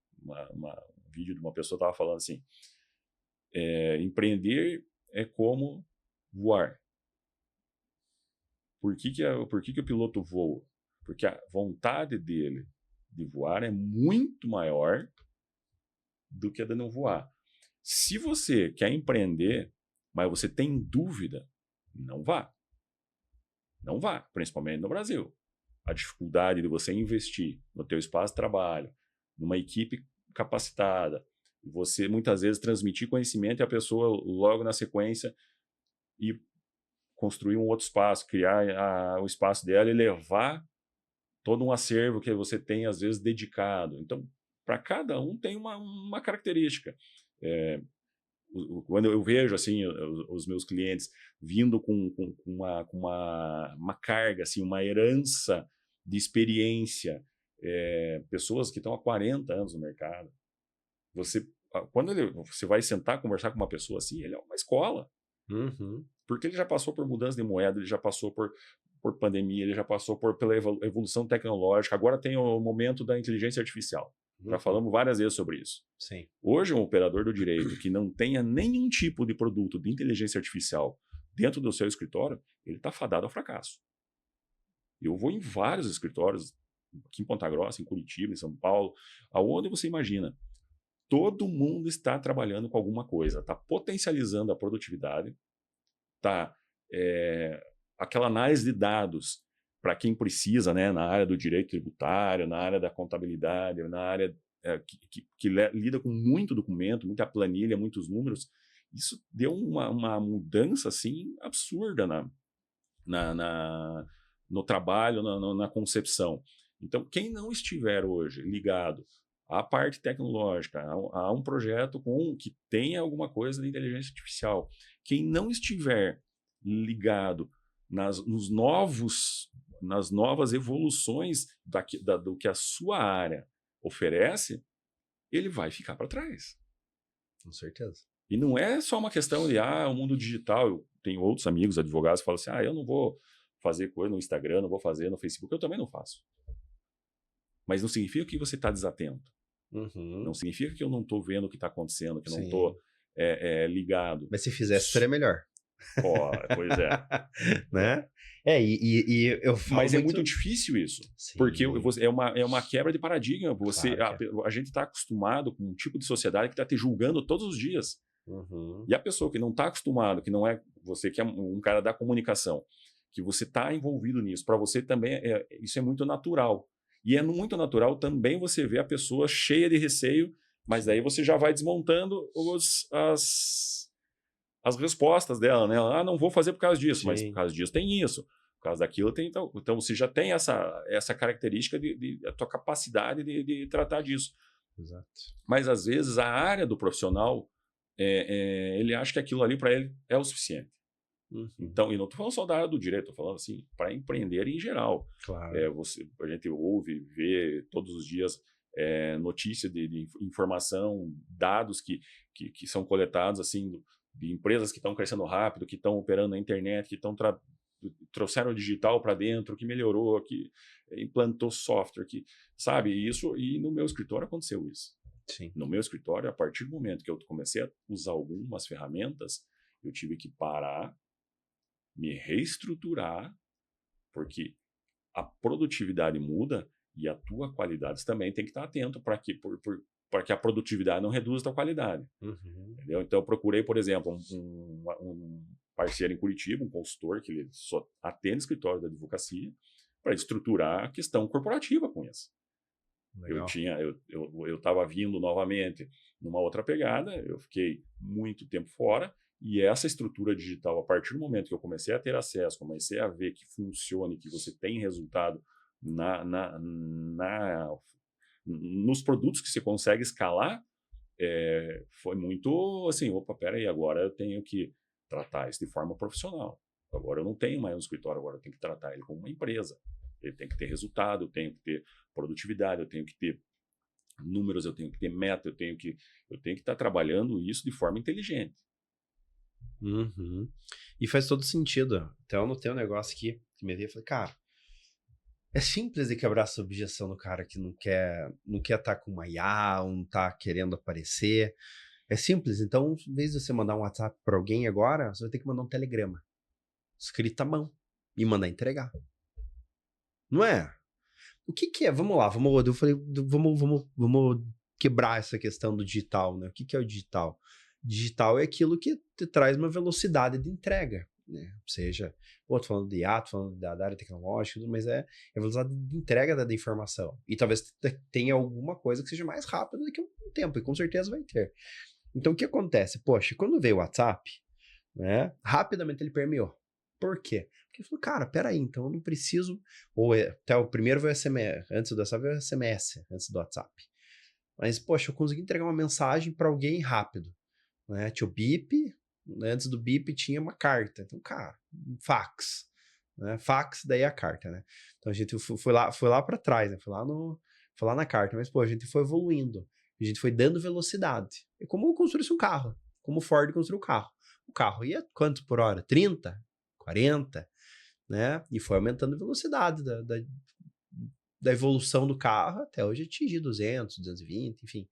vídeo de uma pessoa que estava falando assim, empreender é como voar. Por que o piloto voa? Porque a vontade dele de voar é muito maior do que a de não voar. Se você quer empreender, mas você tem dúvida, não vá. Não vá, principalmente no Brasil. A dificuldade de você investir no teu espaço de trabalho, numa equipe capacitada, você muitas vezes transmitir conhecimento e a pessoa logo na sequência ir construir um outro espaço, criar o espaço dela e levar todo um acervo que você tem às vezes dedicado. Então, para cada um tem uma característica. Quando eu vejo assim os meus clientes vindo com uma carga, assim, uma herança de experiência, pessoas que estão há 40 anos no mercado, quando você vai sentar conversar com uma pessoa assim, ele é uma escola. Porque ele já passou por mudança de moeda, ele já passou por pandemia, ele já passou pela evolução tecnológica, agora tem o momento da inteligência artificial. Já falamos várias vezes sobre isso. Sim. Hoje, um operador do direito que não tenha nenhum tipo de produto de inteligência artificial dentro do seu escritório, ele está fadado ao fracasso. Eu vou em vários escritórios, aqui em Ponta Grossa, em Curitiba, em São Paulo, aonde você imagina. Todo mundo está trabalhando com alguma coisa, está potencializando a produtividade, está aquela análise de dados para quem precisa, né, na área do direito tributário, na área da contabilidade, na área que lida com muito documento, muita planilha, muitos números. Isso deu uma mudança assim absurda no trabalho, na concepção. Então, quem não estiver hoje ligado à parte tecnológica, a um projeto que tenha alguma coisa de inteligência artificial, quem não estiver ligado nas novas evoluções do que a sua área oferece, ele vai ficar para trás. Com certeza. E não é só uma questão de o mundo digital. Eu tenho outros amigos advogados que falam assim, eu não vou fazer coisa no Instagram, não vou fazer no Facebook. Eu também não faço. Mas não significa que você está desatento. Não significa que eu não estou vendo o que está acontecendo, que eu não estou ligado. Mas se fizesse, seria melhor. Pois é. Né? E eu falo Mas é muito difícil isso, porque Sim, é uma quebra de paradigma. claro que é. A gente está acostumado com um tipo de sociedade que está te julgando todos os dias. Uhum. E a pessoa que não está acostumado, que não é você, que é um cara da comunicação, que você está envolvido nisso, para você também isso é muito natural. E é muito natural também você ver a pessoa cheia de receio, mas daí você já vai desmontando as respostas dela, né? Ah, não vou fazer por causa disso, mas por Sim, causa disso tem isso, por causa daquilo tem tal. Então você já tem essa característica de a tua capacidade de tratar disso. exato. Mas às vezes a área do profissional ele acha que aquilo ali para ele é o suficiente. Uhum. Então, e não estou falando só da área do direito, estou falando assim, para empreender em geral. Claro. A gente ouve, vê todos os dias notícias de informação, dados que são coletados assim, de empresas que estão crescendo rápido, que estão operando na internet, que trouxeram o digital para dentro, que melhorou, que implantou software, que sabe isso. E no meu escritório aconteceu isso. Sim. No meu escritório, a partir do momento que eu comecei a usar algumas ferramentas, eu tive que parar, me reestruturar, porque a produtividade muda e a tua qualidade também tem que estar atento para que a produtividade não reduza a tua qualidade. Uhum. Entendeu? Então, eu procurei, por exemplo, um parceiro em Curitiba, um consultor, que ele só atende escritório da advocacia, para estruturar a questão corporativa com isso. Legal. Eu estava vindo novamente numa outra pegada, eu fiquei muito tempo fora, e essa estrutura digital, a partir do momento que eu comecei a ter acesso, comecei a ver que funciona e que você tem resultado nos produtos que você consegue escalar, foi muito assim, opa, peraí, agora eu tenho que tratar isso de forma profissional. Agora eu não tenho mais um escritório, agora eu tenho que tratar ele como uma empresa. Ele tem que ter resultado, eu tenho que ter produtividade, eu tenho que ter números, eu tenho que ter meta, eu tenho que estar trabalhando isso de forma inteligente. Uhum. E faz todo sentido. Então, eu anotei um negócio aqui que me veio e falei, cara, é simples de quebrar essa objeção do cara que não quer estar com uma IA, ou não tá querendo aparecer. É simples. Então, em vez de você mandar um WhatsApp para alguém agora, você vai ter que mandar um telegrama, escrito à mão, e mandar entregar. Não é? O que é? Vamos lá, eu falei, vamos quebrar essa questão do digital, né? O que é o digital? Digital é aquilo que te traz uma velocidade de entrega, né? Ou seja, tô falando de IA, tô falando da área tecnológica, mas é a velocidade de entrega da informação. E talvez tenha alguma coisa que seja mais rápida daqui a um tempo, e com certeza vai ter. Então, o que acontece? Poxa, quando veio o WhatsApp, né? Rapidamente ele permeou. Por quê? Porque ele falou, cara, peraí, então eu não preciso. Ou até o primeiro veio o SMS, antes do WhatsApp veio o SMS, antes do WhatsApp. Mas, poxa, eu consegui entregar uma mensagem para alguém rápido. Né? Tinha o bip, antes do bip tinha uma carta. Então, cara, fax. Né? Fax, daí a carta, né? Então a gente foi lá para trás, né? Foi lá na carta. Mas, pô, a gente foi evoluindo. A gente foi dando velocidade. É como construir um carro. Como o Ford construiu o carro. O carro ia quanto por hora? 30? 40, né? E foi aumentando a velocidade da evolução do carro até hoje atingir 200, 220, enfim.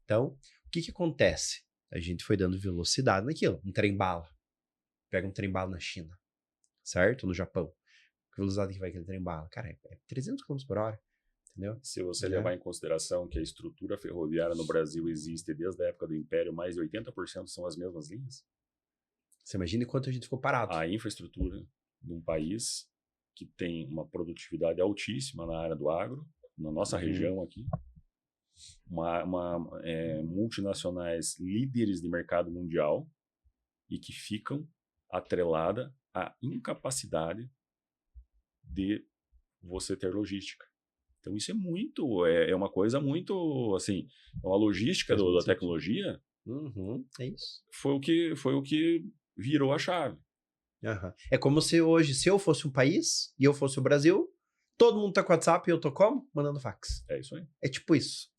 Então, o que acontece? A gente foi dando velocidade naquilo. Um trem-bala. Pega um trem-bala na China, certo? No Japão. Que velocidade que vai aquele trem-bala? Cara, é 300 km por hora, entendeu? Se você É. levar em consideração que a estrutura ferroviária no Brasil existe desde a época do Império, mais de 80% são as mesmas linhas. Você imagina quanto a gente ficou parado. A infraestrutura de um país que tem uma produtividade altíssima na área do agro, na nossa região aqui, multinacionais líderes de mercado mundial e que ficam atrelada à incapacidade de você ter logística. Então isso é uma coisa muito assim, a logística da tecnologia É isso. foi o que virou a chave. Uhum. É como se hoje, se eu fosse um país e eu fosse o Brasil, todo mundo tá com WhatsApp e eu tô como? Mandando fax. É isso aí. É tipo isso.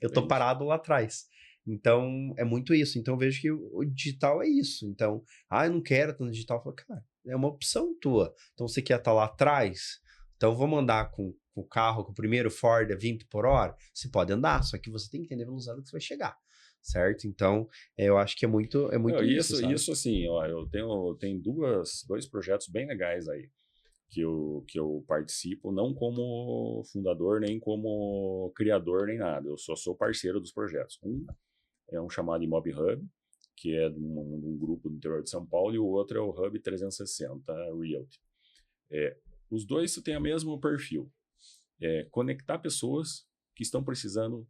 Eu tô parado lá atrás. Então, é muito isso. Então, eu vejo que o digital é isso. Então, eu não quero estar no digital. Eu falo, cara, é uma opção tua. Então, você quer estar lá atrás? Então, vou andar com o carro, com o primeiro Ford a 20 por hora? Você pode andar, só que você tem que entender a velocidade que você vai chegar. certo? Então, eu acho que é muito Não, isso, sabe? isso assim, ó, eu tenho dois projetos bem legais aí que eu participo, não como fundador, nem como criador, nem nada. Eu só sou parceiro dos projetos. Um é um chamado Imob Hub, que é de um grupo do interior de São Paulo, e o outro é o Hub 360 Realty. Os dois têm o mesmo perfil. Conectar pessoas que estão precisando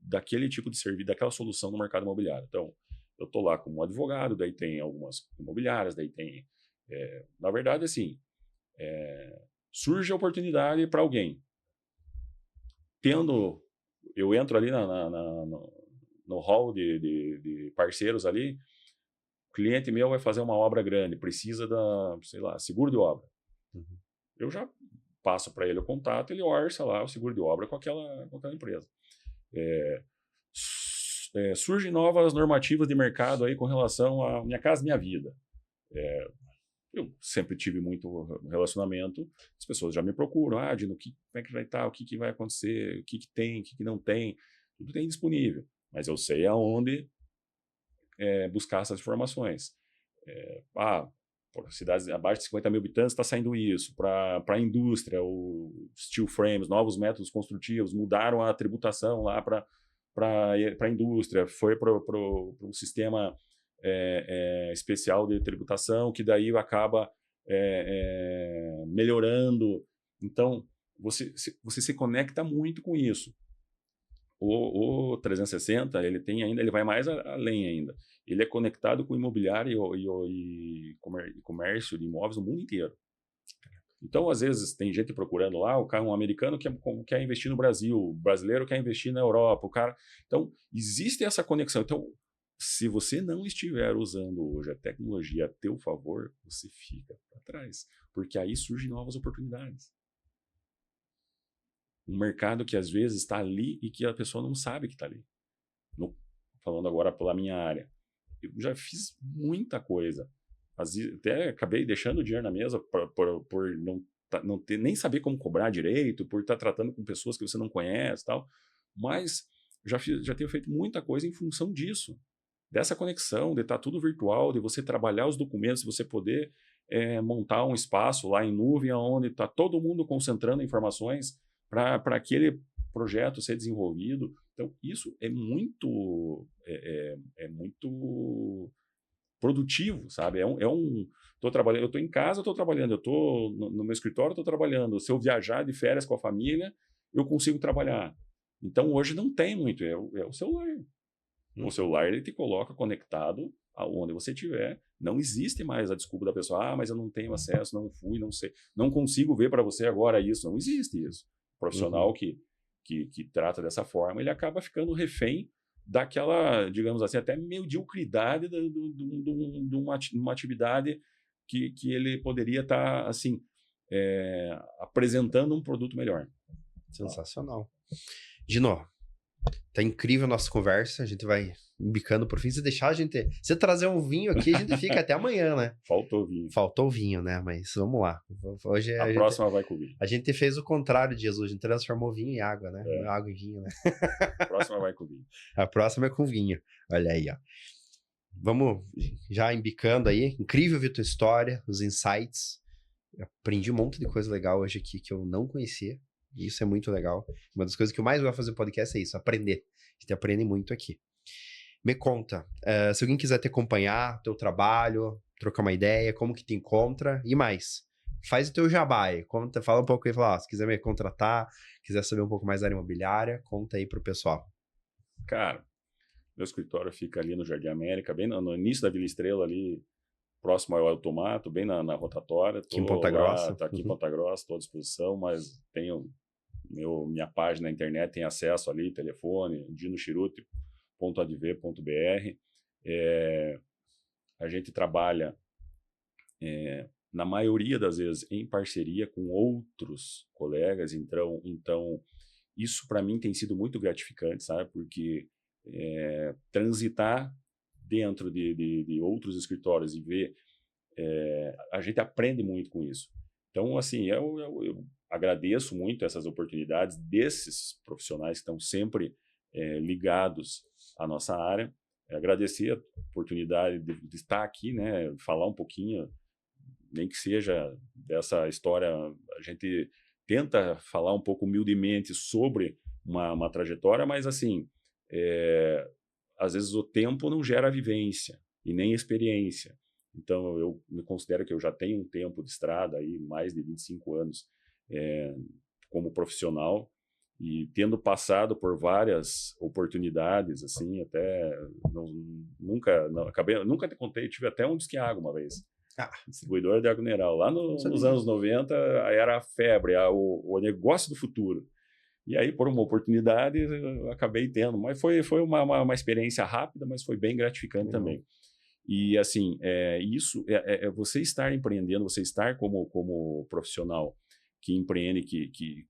daquele tipo de serviço, daquela solução no mercado imobiliário. Então, eu estou lá como advogado, daí tem algumas imobiliárias, daí tem... na verdade, assim, surge a oportunidade para alguém. Eu entro ali no hall de parceiros ali, o cliente meu vai fazer uma obra grande, precisa sei lá, seguro de obra. Uhum. Eu já passo para ele o contato, ele orça lá o seguro de obra com aquela empresa. Surgem novas normativas de mercado aí com relação a Minha Casa Minha Vida. Eu sempre tive muito relacionamento, as pessoas já me procuram, Dino, como é que vai estar, o que vai acontecer, o que tem, o que não tem, tudo tem disponível, mas eu sei aonde buscar essas informações. Por cidades abaixo de 50 mil habitantes está saindo isso, para a indústria, o steel frames, novos métodos construtivos, mudaram a tributação lá para a indústria, foi para o sistema especial de tributação, que daí acaba melhorando. Então, você se conecta muito com isso. O 360, ele vai mais além ainda. Ele é conectado com imobiliário e comércio de imóveis no mundo inteiro. Então, às vezes, tem gente procurando lá, um americano quer investir no Brasil, o brasileiro quer investir na Europa, o cara... Então, existe essa conexão. Então, se você não estiver usando hoje a tecnologia a teu favor, você fica para trás, porque aí surgem novas oportunidades. Um mercado que às vezes está ali e que a pessoa não sabe que está ali. Falando agora pela minha área, eu já fiz muita coisa. Até acabei deixando o dinheiro na mesa por não ter, nem saber como cobrar direito, por estar tratando com pessoas que você não conhece, tal. Mas já tenho feito muita coisa em função disso, dessa conexão, de estar tudo virtual, de você trabalhar os documentos, de você poder montar um espaço lá em nuvem, onde está todo mundo concentrando informações para aquele projeto ser desenvolvido. Então, isso é muito produtivo, sabe? Tô trabalhando, eu estou em casa, eu estou trabalhando, eu estou no meu escritório, estou trabalhando. Se eu viajar de férias com a família, eu consigo trabalhar. Então, hoje não tem muito, é o celular. O celular, ele te coloca conectado aonde você estiver. Não existe mais a desculpa da pessoa, mas eu não tenho acesso, não fui, não sei, não consigo ver para você agora isso. Não existe isso. O profissional que trata dessa forma, ele acaba ficando refém daquela, digamos assim, até mediocridade de uma atividade que ele poderia estar, assim, apresentando um produto melhor. Sensacional. Gino, tá incrível a nossa conversa, a gente vai embicando por fim. Se deixar a gente... Se trazer um vinho aqui, a gente fica até amanhã, né? Faltou vinho. Faltou vinho, né? Mas vamos lá. Hoje a próxima vai com vinho. A gente fez o contrário de Jesus, a gente transformou vinho em água, né? Água em vinho, né? A próxima vai com vinho. A próxima é com vinho. Olha aí, ó. Vamos já embicando aí. Incrível ver tua história, os insights. Eu aprendi um monte de coisa legal hoje aqui que eu não conhecia. E isso é muito legal. Uma das coisas que eu mais gosto de fazer podcast é isso, aprender. A gente aprende muito aqui. Me conta, se alguém quiser te acompanhar, teu trabalho, trocar uma ideia, como que te encontra e mais. Faz o teu jabá aí, fala um pouco aí, se quiser me contratar, quiser saber um pouco mais da área imobiliária, conta aí pro pessoal. Cara, meu escritório fica ali no Jardim América, bem no início da Vila Estrela, ali próximo ao Automato, bem na rotatória. Aqui em Ponta Grossa. Tá aqui em Ponta Grossa, estou à disposição, mas tenho minha página na internet, tem acesso ali, telefone, dinochirute.adv.br. A gente trabalha, na maioria das vezes, em parceria com outros colegas, então isso para mim tem sido muito gratificante, sabe? Porque transitar dentro de outros escritórios e ver, a gente aprende muito com isso. Então, assim, eu agradeço muito essas oportunidades desses profissionais que estão sempre ligados a nossa área. Agradecer a oportunidade de estar aqui, né, falar um pouquinho, nem que seja dessa história, a gente tenta falar um pouco humildemente sobre uma trajetória, mas assim, às vezes o tempo não gera vivência e nem experiência. Então eu me considero que eu já tenho um tempo de estrada, aí, mais de 25 anos como profissional, e tendo passado por várias oportunidades, assim, até nunca te contei, tive até um disque água uma vez. Distribuidora de água mineral. Lá nos anos 90 era a febre, o negócio do futuro. E aí, por uma oportunidade, eu acabei tendo. Mas foi uma experiência rápida, mas foi bem gratificante também. E, assim, isso é você estar empreendendo, você estar como profissional que empreende, que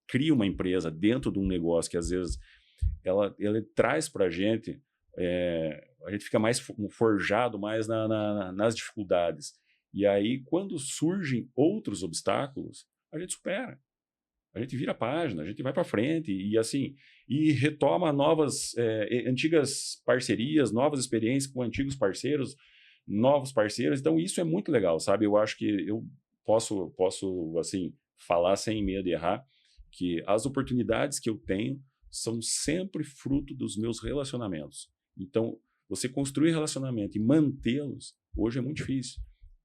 cria uma empresa dentro de um negócio que, às vezes, ela traz para a gente fica mais forjado mais nas dificuldades. E aí, quando surgem outros obstáculos, a gente supera. A gente vira a página, a gente vai para frente e assim, e retoma antigas parcerias, novas experiências com antigos parceiros, novos parceiros. Então, isso é muito legal, sabe? Eu acho que eu posso assim, falar sem medo de errar, que as oportunidades que eu tenho são sempre fruto dos meus relacionamentos. Então, você construir relacionamento e mantê-los, hoje é muito difícil.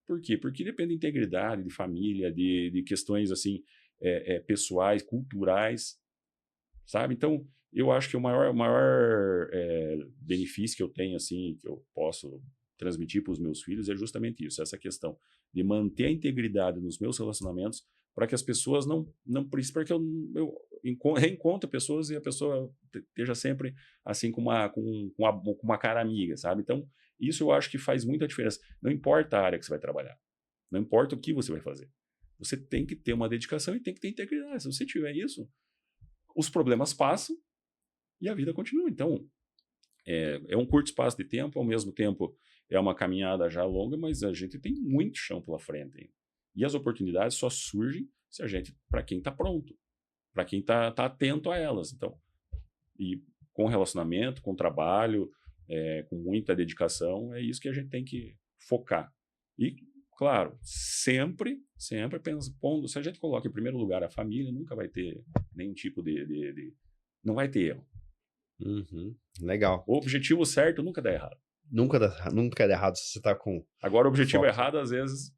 Por quê? Porque depende de integridade, de família, de questões assim, pessoais, culturais, sabe? Então, eu acho que o maior benefício que eu tenho, assim, que eu posso transmitir para os meus filhos é justamente isso, essa questão de manter a integridade nos meus relacionamentos, para que as pessoas não para que eu reencontre pessoas e a pessoa esteja sempre assim com uma cara amiga, sabe? Então, isso eu acho que faz muita diferença. Não importa a área que você vai trabalhar, não importa o que você vai fazer. Você tem que ter uma dedicação e tem que ter integridade. Se você tiver isso, os problemas passam e a vida continua. Então, é um curto espaço de tempo, ao mesmo tempo é uma caminhada já longa, mas a gente tem muito chão pela frente ainda. E as oportunidades só surgem se para quem está pronto, para quem está atento a elas. Então, e com relacionamento, com trabalho, com muita dedicação, é isso que a gente tem que focar. E, claro, sempre pondo, se a gente coloca em primeiro lugar a família, nunca vai ter nenhum tipo não vai ter erro. Uhum, legal. O objetivo certo nunca dá errado. Nunca dá errado se você está com... Agora, o objetivo errado, às vezes,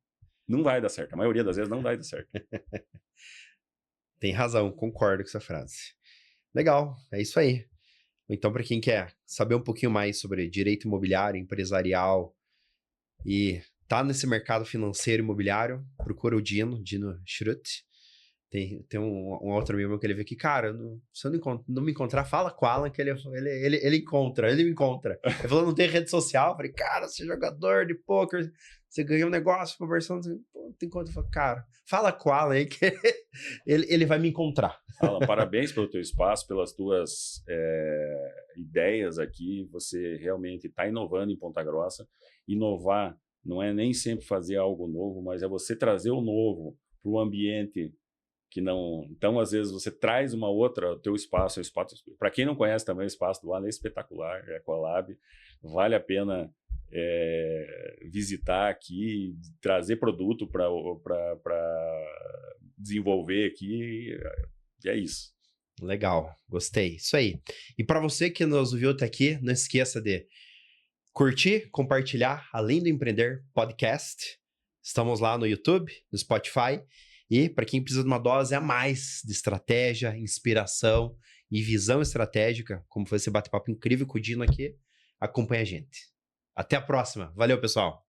não vai dar certo. A maioria das vezes não vai dar certo. Tem razão, concordo com essa frase. Legal, é isso aí. Então, para quem quer saber um pouquinho mais sobre direito imobiliário, empresarial e tá nesse mercado financeiro imobiliário, procura o Dino Schrutt. Tem um outro amigo meu que ele veio aqui, cara, se eu não me encontrar, fala com o Alan que ele me encontra. Ele falou, não tem rede social. Eu falei, cara, você é jogador de pôquer, você ganhou um negócio conversando, tem conta. Eu falei, cara, fala com o Alan aí que ele vai me encontrar. Alan, parabéns pelo teu espaço, pelas tuas ideias aqui. Você realmente está inovando em Ponta Grossa. Inovar não é nem sempre fazer algo novo, mas é você trazer o novo para o ambiente que não... Então, às vezes, você traz o teu espaço, para quem não conhece também, o espaço do Alan é espetacular, é Ecolab, vale a pena visitar aqui, trazer produto para desenvolver aqui, e é isso. Legal, gostei, isso aí. E para você que nos ouviu até aqui, não esqueça de curtir, compartilhar Além do Empreender Podcast. Estamos lá no YouTube, no Spotify. E para quem precisa de uma dose a mais de estratégia, inspiração e visão estratégica, como foi esse bate-papo incrível com o Dino aqui, acompanha a gente. Até a próxima. Valeu, pessoal!